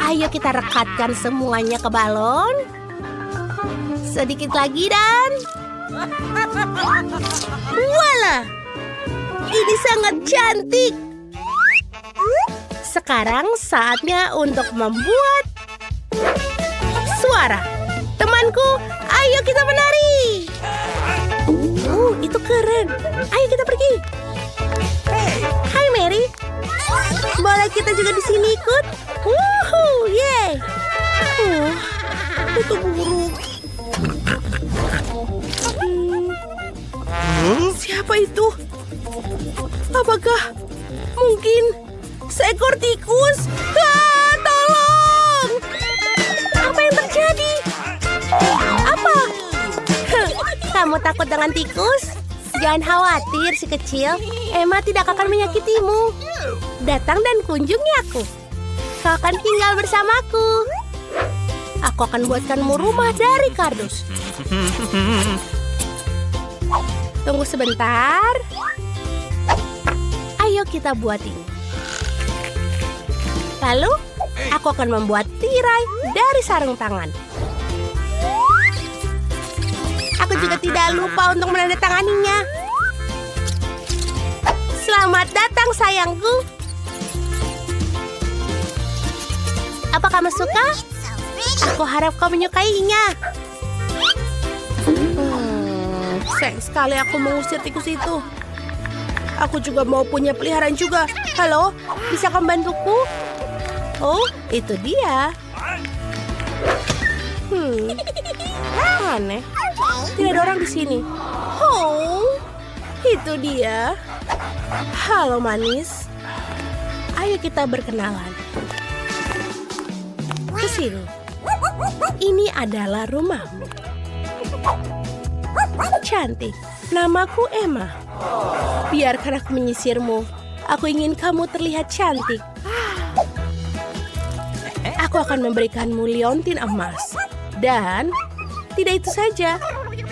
Ayo kita rekatkan semuanya ke balon. Sedikit lagi dan... Voila! Ini sangat cantik. Sekarang saatnya untuk membuat suara. Temanku, ayo kita menari. Itu keren. Ayo kita pergi. Hai Mary. Boleh kita juga di sini ikut? Wuhuu, yeay. Itu buruk. Siapa itu? Apakah mungkin seekor tikus? Tolong! Apa yang terjadi? Apa? Kamu takut dengan tikus? Jangan khawatir si kecil. Emma tidak akan menyakitimu. Datang dan kunjungi aku. Kau akan tinggal bersamaku. Aku akan buatkanmu rumah dari kardus. Tunggu sebentar. Ayo kita buat ini. Lalu, aku akan membuat tirai dari sarung tangan. Aku juga tidak lupa untuk menandatanganinya. Selamat datang, sayangku. Apa kamu suka? Aku harap kau menyukainya. Sayang sekali aku mengusir tikus itu. Aku juga mau punya peliharaan juga. Halo, bisa kamu bantuku? Oh, itu dia. Aneh. Tidak ada orang di sini. Oh, itu dia. Halo manis. Ayo kita berkenalan. Ke sini. Ini adalah rumahmu. Cantik. Namaku Emma. Biarkan aku menyisirmu. Aku ingin kamu terlihat cantik. Aku akan memberikanmu liontin emas. Dan tidak itu saja,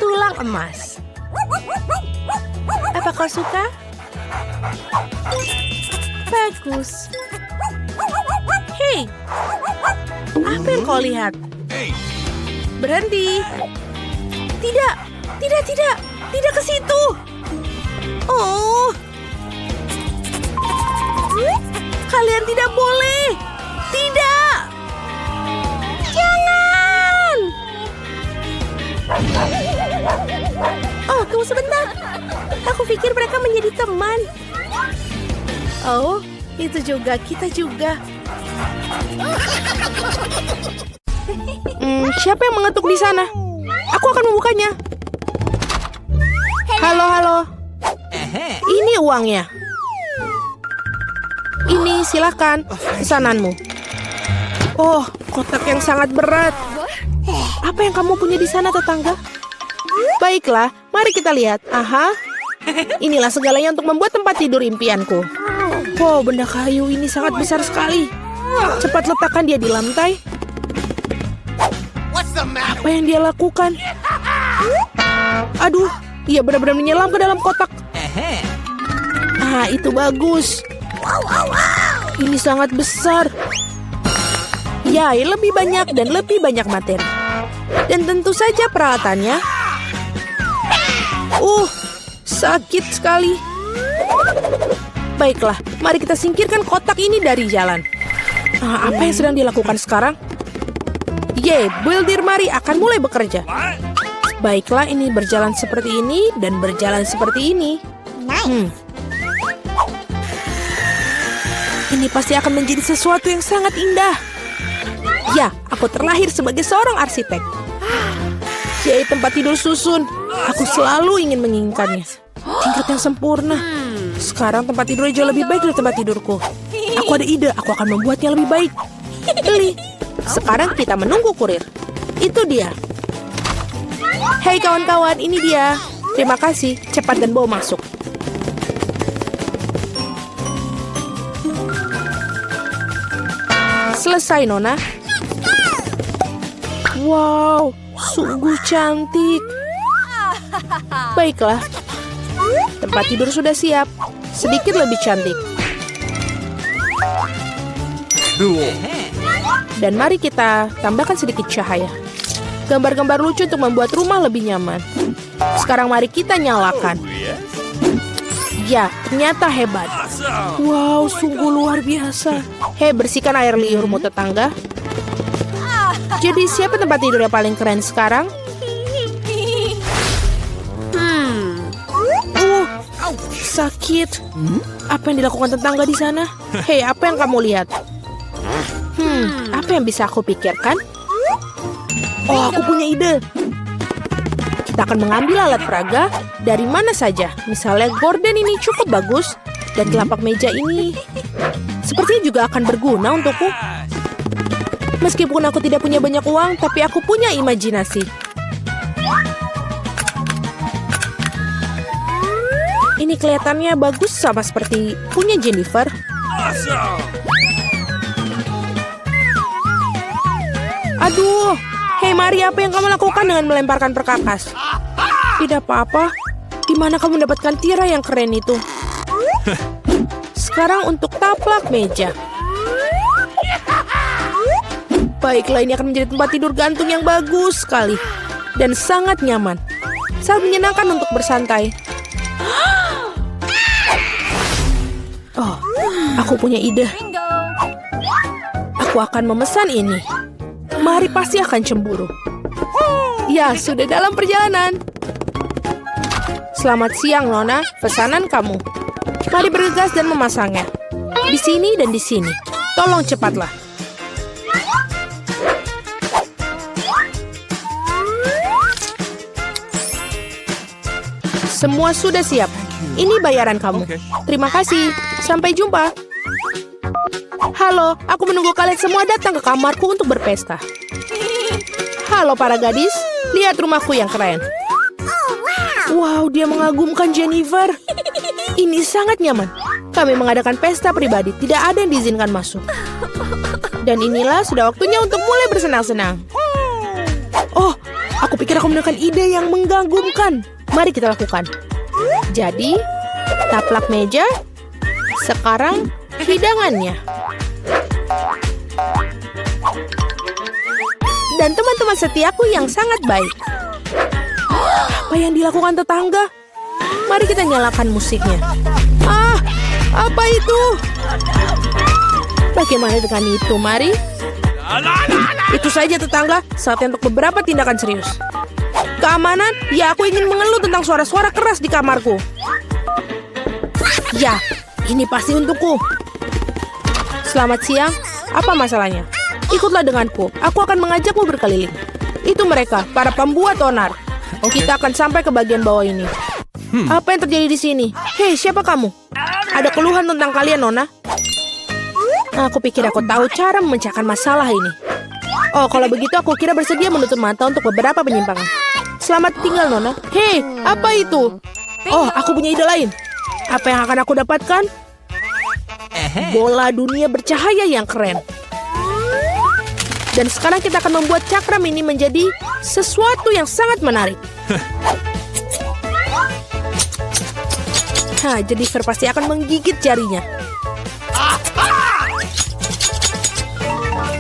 tulang emas. Apa kau suka? Bagus. Hei, apa yang kau lihat? Berhenti. Tidak, tidak ke situ. Oh, kalian tidak boleh. Tidak. Jangan. Oh, tunggu sebentar. Aku pikir mereka menjadi teman. Oh, itu juga, kita juga. Siapa yang mengetuk di sana? Aku akan membukanya. Halo. Ini uangnya. Ini silakan pesananmu. Oh, kotak yang sangat berat. Apa yang kamu punya di sana, tetangga? Baiklah, mari kita lihat. Aha, inilah segalanya untuk membuat tempat tidur impianku. Wow, benda kayu ini sangat besar sekali. Cepat letakkan dia di lantai. Apa yang dia lakukan? Aduh, ia benar-benar menyelam ke dalam kotak. Ah, itu bagus. Ini sangat besar. Ya, lebih banyak dan lebih banyak materi. Dan tentu saja peralatannya. Sakit sekali. Baiklah, mari kita singkirkan kotak ini dari jalan. Apa yang sedang dilakukan sekarang? Builder Mari akan mulai bekerja. Baiklah, ini berjalan seperti ini dan berjalan seperti ini. Ini pasti akan menjadi sesuatu yang sangat indah. Ya, aku terlahir sebagai seorang arsitek. Tempat tidur susun. Aku selalu ingin menginginkannya. Tingkat yang sempurna. Sekarang tempat tidurnya jauh lebih baik dari tempat tidurku. Aku ada ide, aku akan membuatnya lebih baik. Beli. Sekarang kita menunggu kurir. Itu dia. Hei kawan-kawan, ini dia. Terima kasih, cepat dan bawa masuk. Selesai, Nona. Wow, sungguh cantik. Baiklah, tempat tidur sudah siap. Sedikit lebih cantik. Cool. Dan mari kita tambahkan sedikit cahaya. Gambar-gambar lucu untuk membuat rumah lebih nyaman. Sekarang mari kita nyalakan. Ya, ternyata hebat. Wow, sungguh luar biasa. Hei, bersihkan air liurmu, tetangga. Jadi siapa tempat tidur yang paling keren sekarang? Sakit. Apa yang dilakukan tetangga di sana? Hei, apa yang kamu lihat? Apa yang bisa aku pikirkan? Oh, aku punya ide. Kita akan mengambil alat peraga dari mana saja. Misalnya gorden ini cukup bagus. Dan telapak meja ini sepertinya juga akan berguna untukku. Meskipun aku tidak punya banyak uang, tapi aku punya imajinasi. Ini kelihatannya bagus sama seperti punya Jennifer. Aduh, hei Mari, apa yang kamu lakukan dengan melemparkan perkakas? Tidak apa-apa. Di mana kamu mendapatkan tirai yang keren itu? Sekarang untuk taplak meja. Baiklah, ini akan menjadi tempat tidur gantung yang bagus sekali. Dan sangat nyaman. Sangat menyenangkan untuk bersantai. Oh, aku punya ide. Aku akan memesan ini. Mari pasti akan cemburu. Ya, sudah dalam perjalanan. Selamat siang, Nona. Pesanan kamu. Mari bergegas dan memasangnya. Di sini dan di sini. Tolong cepatlah. Semua sudah siap. Ini bayaran kamu. Terima kasih. Sampai jumpa. Halo, aku menunggu kalian semua datang ke kamarku untuk berpesta. Halo para gadis, lihat rumahku yang keren. Wow, dia mengagumkan Jennifer. Ini sangat nyaman. Kami mengadakan pesta pribadi, tidak ada yang diizinkan masuk. Dan inilah sudah waktunya untuk mulai bersenang-senang. Aku pikir aku menemukan ide yang mengganggukan. Mari kita lakukan. Jadi, taplak meja. Sekarang, hidangannya. Dan teman-teman setiaku yang sangat baik. Apa yang dilakukan tetangga? Mari kita nyalakan musiknya. Ah, apa itu? Bagaimana dengan itu? Mari. Itu saja tetangga, saatnya untuk beberapa tindakan serius. Keamanan? Ya, aku ingin mengeluh tentang suara-suara keras di kamarku. Ya, ini pasti untukku. Selamat siang, apa masalahnya? Ikutlah denganku, aku akan mengajakmu berkeliling. Itu mereka, para pembuat onar. Kita akan sampai ke bagian bawah ini. Apa yang terjadi di sini? Hei, siapa kamu? Ada keluhan tentang kalian, Nona? Aku pikir aku tahu cara memecahkan masalah ini. Oh, kalau begitu aku kira bersedia menutup mata untuk beberapa penyimpangan. Selamat tinggal, Nona. Hei, apa itu? Oh, aku punya ide lain. Apa yang akan aku dapatkan? Bola dunia bercahaya yang keren. Dan sekarang kita akan membuat cakram ini menjadi sesuatu yang sangat menarik. Jennifer pasti akan menggigit jarinya.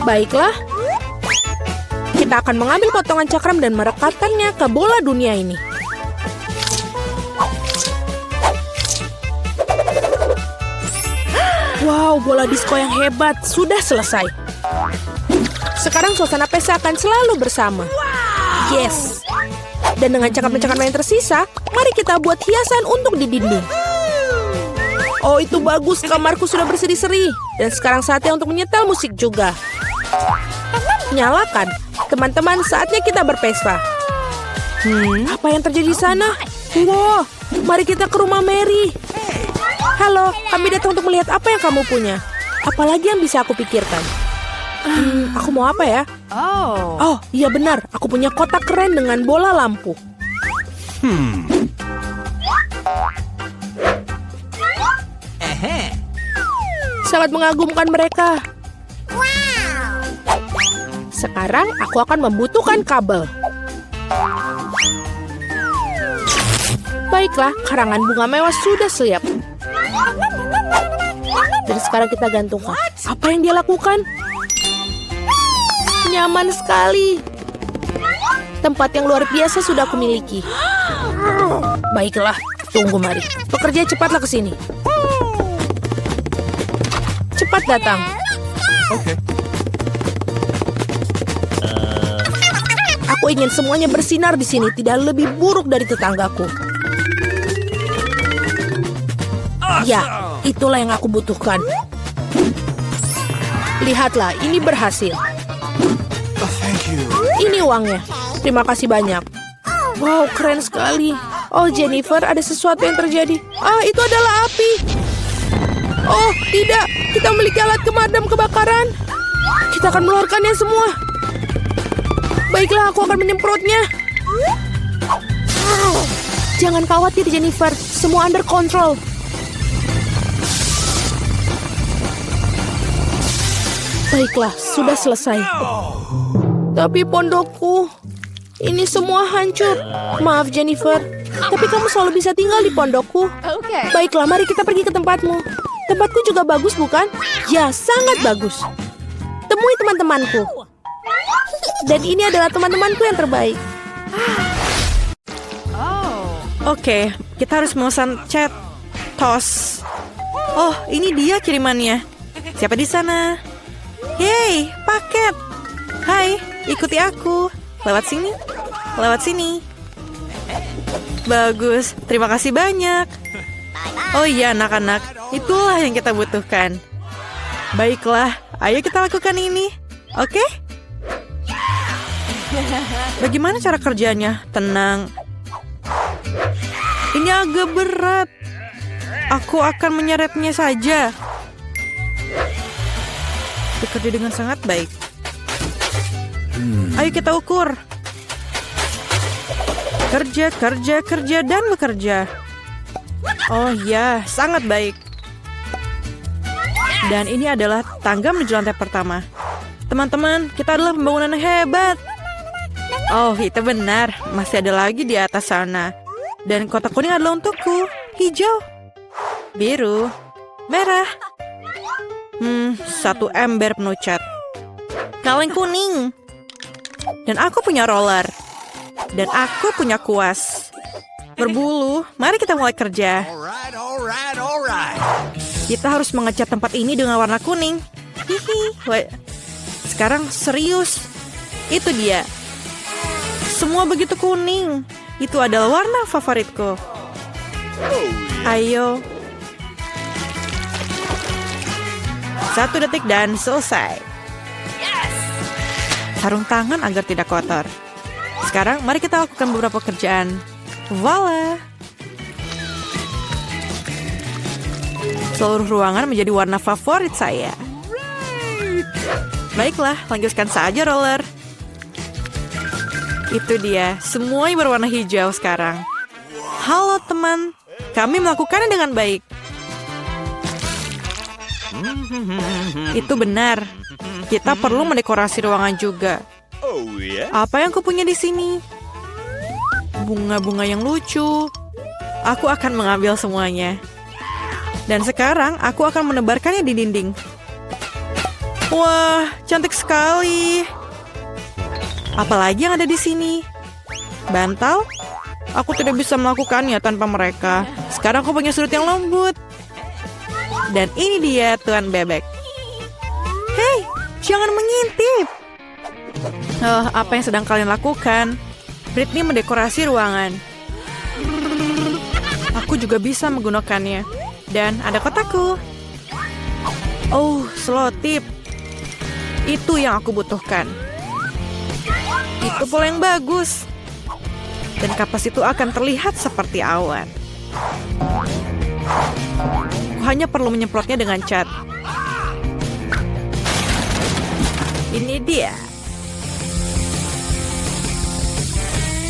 Baiklah. Kita akan mengambil potongan cakram dan merekatkannya ke bola dunia ini. Wow, bola disko yang hebat. Sudah selesai. Sekarang suasana pesta akan selalu bersama. Yes. Dan dengan cakram-cakram yang tersisa, mari kita buat hiasan untuk di dinding. Oh, itu bagus. Kamarku sudah berseri-seri. Dan sekarang saatnya untuk menyetel musik juga. Nyalakan. Teman-teman, saatnya kita berpesta. Apa yang terjadi di sana? Wow, mari kita ke rumah Mary. Halo, kami datang untuk melihat apa yang kamu punya. Apalagi yang bisa aku pikirkan? Aku mau apa ya? Oh, iya benar. Aku punya kotak keren dengan bola lampu. Sangat mengagumkan mereka. Sekarang aku akan membutuhkan kabel. Baiklah, karangan bunga mewah sudah siap. Dan sekarang kita gantungkan. Apa yang dia lakukan? Nyaman sekali. Tempat yang luar biasa sudah aku miliki. Baiklah, tunggu mari. Pekerja cepatlah ke sini. Cepat datang. Okay. Aku ingin semuanya bersinar di sini, tidak lebih buruk dari tetanggaku. Ya, itulah yang aku butuhkan. Lihatlah, ini berhasil. Thank you. Ini uangnya. Terima kasih banyak. Wow, keren sekali. Oh, Jennifer, ada sesuatu yang terjadi. Ah, itu adalah api. Oh, tidak. Kita memiliki alat pemadam kebakaran. Kita akan mengeluarkannya semua. Baiklah, aku akan menyemprotnya. Jangan khawatir, Jennifer. Semua under control. Baiklah, sudah selesai. Tapi pondokku, ini semua hancur. Maaf, Jennifer. Tapi kamu selalu bisa tinggal di pondokku. Baiklah, mari kita pergi ke tempatmu. Tempatku juga bagus, bukan? Ya, sangat bagus. Temui teman-temanku. Dan ini adalah teman-temanku yang terbaik. Oke, kita harus memesan chat tos. Oh, ini dia kirimannya. Siapa di sana? Yeay, paket. Hai, ikuti aku. Lewat sini. Lewat sini. Bagus, terima kasih banyak. Oh iya, anak-anak. Itulah yang kita butuhkan. Baiklah, ayo kita lakukan ini. Oke? Bagaimana cara kerjanya? Tenang. Ini agak berat. Aku akan menyeretnya saja. Bekerja dengan sangat baik. Ayo kita ukur. Kerja, kerja, kerja, dan bekerja. Oh ya, sangat baik. Dan ini adalah tangga menuju lantai pertama. Teman-teman, kita adalah pembangunan yang hebat. Oh, itu benar. Masih ada lagi di atas sana. Dan kotak kuning adalah untukku. Hijau, biru, merah. 1 ember penuh cat. Kaleng kuning. Dan aku punya roller. Dan aku punya kuas berbulu. Mari kita mulai kerja. Alright. Kita harus mengecat tempat ini dengan warna kuning. Hihi. Sekarang serius. Itu dia. Semua begitu kuning. Itu adalah warna favoritku. Ayo. 1 detik dan selesai. Sarung tangan agar tidak kotor. Sekarang mari kita lakukan beberapa pekerjaan. Voila. Seluruh ruangan menjadi warna favorit saya. Baiklah, lanjutkan saja roller. Itu dia, semuanya berwarna hijau sekarang. Halo teman, kami melakukannya dengan baik. Itu benar. Kita perlu mendekorasi ruangan juga. Apa yang kupunya di sini? Bunga-bunga yang lucu. Aku akan mengambil semuanya. Dan sekarang aku akan menebarkannya di dinding. Wah, cantik sekali. Apalagi yang ada di sini? Bantal? Aku tidak bisa melakukannya tanpa mereka. Sekarang aku punya sudut yang lembut. Dan ini dia Tuan Bebek. Hei, jangan mengintip. Apa yang sedang kalian lakukan? Britney mendekorasi ruangan. Aku juga bisa menggunakannya. Dan ada kotakku. Oh, selotip. Itu yang aku butuhkan. Itu pola yang bagus. Dan kapas itu akan terlihat seperti awan. Aku hanya perlu menyemprotnya dengan cat. Ini dia.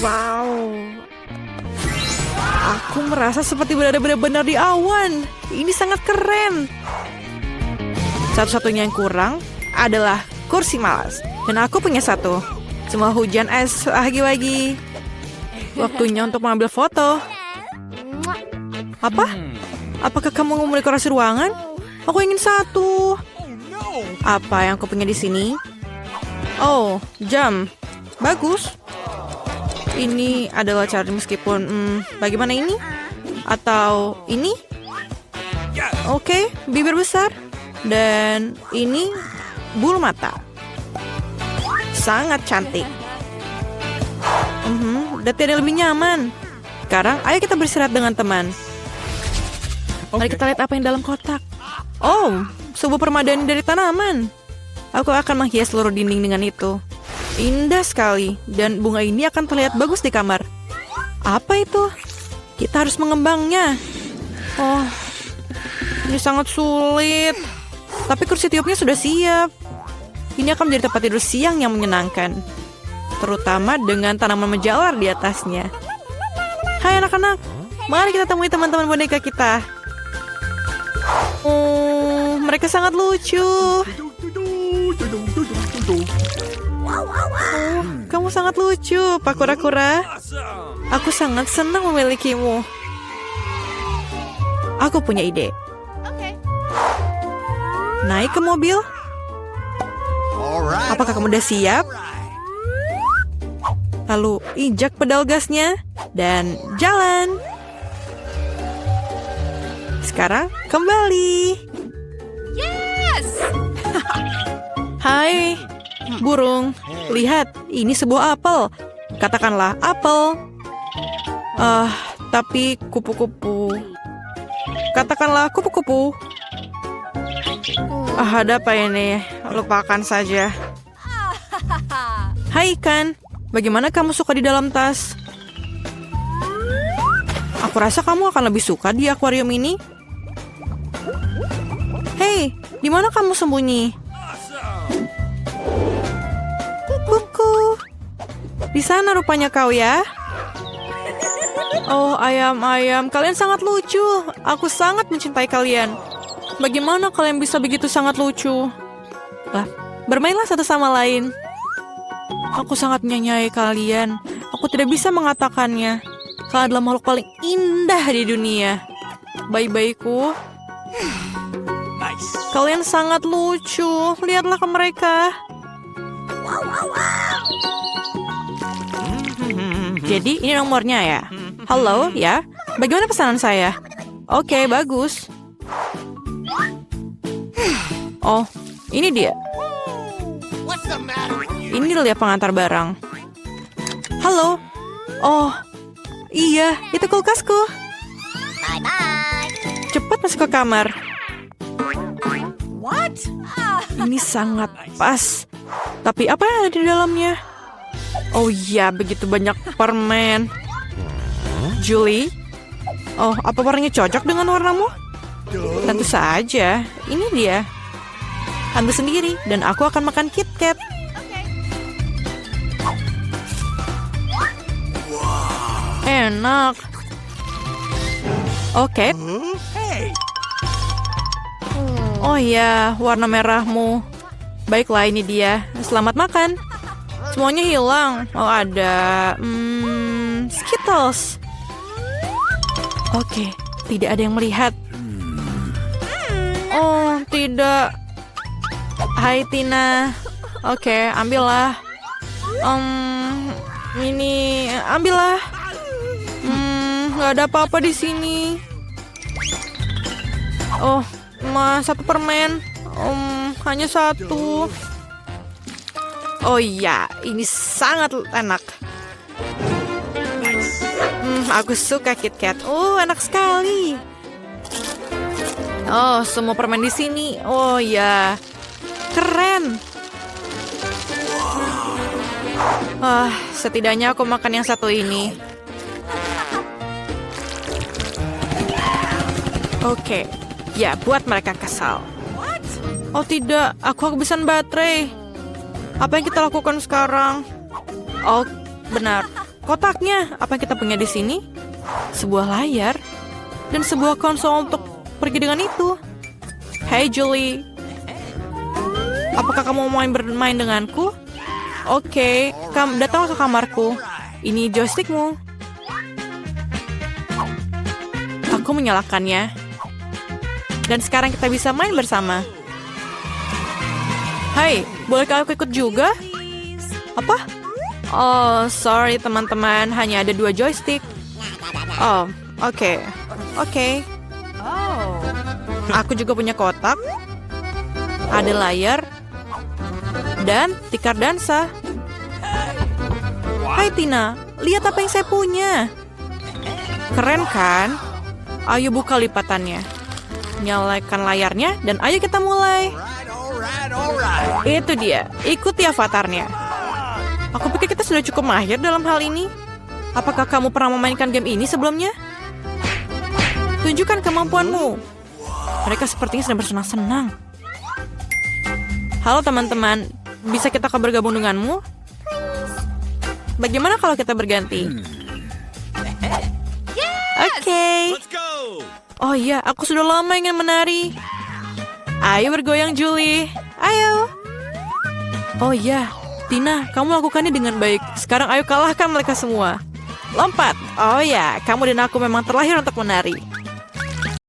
Wow. Aku merasa seperti berada benar-benar di awan. Ini sangat keren. Satu-satunya yang kurang adalah kursi malas. Dan aku punya 1. Semua hujan es lagi-lagi. Waktunya untuk mengambil foto. Apa? Apakah kamu mau mendekorasi ruangan? Aku ingin 1. Apa yang aku punya di sini? Oh, jam. Bagus. Ini adalah cara meskipun bagaimana ini? Atau ini? Oke, bibir besar. Dan ini bulu mata. Sangat cantik. Udah tidak lebih nyaman. Sekarang ayo kita beristirahat dengan teman. Mari kita lihat apa yang dalam kotak. Oh, sebuah permadani dari tanaman. Aku akan menghias seluruh dinding dengan itu. Indah sekali, dan bunga ini akan terlihat bagus di kamar. Apa itu? Kita harus mengembangnya. Oh, ini sangat sulit. Tapi kursi tiupnya sudah siap. Ini akan menjadi tempat tidur siang yang menyenangkan. Terutama dengan tanaman menjalar di atasnya. Hai anak-anak, mari kita temui teman-teman boneka kita. Oh, mereka sangat lucu. Oh, kamu sangat lucu, Pak Kura-Kura. Aku sangat senang memilikimu. Aku punya ide. Naik ke mobil. Apakah kamu udah siap? Lalu injak pedal gasnya dan jalan. Sekarang kembali. Yes! Hai, burung. Lihat, ini sebuah apel. Katakanlah apel. Tapi kupu-kupu. Katakanlah kupu-kupu. Ada apa ini? Lupakan saja. Hai ikan, bagaimana kamu suka di dalam tas? Aku rasa kamu akan lebih suka di akuarium ini. Hei, di mana kamu sembunyi? Kuku. Di sana rupanya kau ya. Oh, ayam-ayam, kalian sangat lucu. Aku sangat mencintai kalian. Bagaimana kalian bisa begitu sangat lucu? Lah, bermainlah satu sama lain. Aku sangat menyayangi kalian. Aku tidak bisa mengatakannya. Kalian adalah makhluk paling indah di dunia. Bayi-bayiku, Nice. kalian sangat lucu. Lihatlah ke mereka. Jadi ini nomornya ya? Halo, ya? Bagaimana pesanan saya? Oke, bagus. Oh, ini dia. What's the matter with you? Ini dia pengantar barang. Halo. Oh, iya, itu kulkasku. Cepat masuk ke kamar. What? Ini sangat pas. Tapi apa yang ada di dalamnya? Oh iya, begitu banyak permen. Julie? Oh, apa warnanya cocok dengan warnamu? Tentu saja. Ini dia. Ambil sendiri, dan aku akan makan KitKat. Enak. Oke. Hey, Oh iya, warna merahmu. Baiklah, ini dia. Selamat makan. Semuanya hilang. Oh, ada... Skittles. Oke, tidak ada yang melihat. Oh, tidak. Hai, Tina. Oke, ambillah. Ini, ambillah. Nggak ada apa-apa di sini. Oh, satu permen. Hanya satu. Oh iya, ini sangat enak. Aku suka KitKat. Oh, enak sekali. Oh, semua permen di sini. Oh ya, keren. Setidaknya aku makan yang satu ini. Oke, ya buat mereka kesal. Oh tidak, aku kehabisan baterai. Apa yang kita lakukan sekarang? Oh, benar. Kotaknya, apa yang kita punya di sini? Sebuah layar dan sebuah konsol untuk pergi dengan itu. Hey Julie, apakah kamu mau bermain denganku? Oke, kamu datang ke kamarku. Ini joystickmu. Aku menyalakannya. Dan sekarang kita bisa main bersama. Hai, bolehkah aku ikut juga? Apa? Oh, sorry teman-teman, hanya ada 2 joystick. Oh, oke. Oke. Aku juga punya kotak. Ada layar. Dan tikar dansa. Hai Tina, lihat apa yang saya punya. Keren kan? Ayo buka lipatannya. Nyalakan layarnya dan ayo kita mulai. alright. Itu dia, ikuti avatarnya. Aku pikir kita sudah cukup mahir dalam hal ini. Apakah kamu pernah memainkan game ini sebelumnya? Tunjukkan kemampuanmu. Mereka sepertinya sedang bersenang-senang. Halo teman-teman, bisa kita bergabung denganmu? Bagaimana kalau kita berganti? Oke. Let's go. Oh iya, aku sudah lama ingin menari. Ayo bergoyang Julie. Ayo. Oh iya, Tina, kamu lakukannya dengan baik. Sekarang ayo kalahkan mereka semua. Lompat. Oh ya, kamu dan aku memang terlahir untuk menari.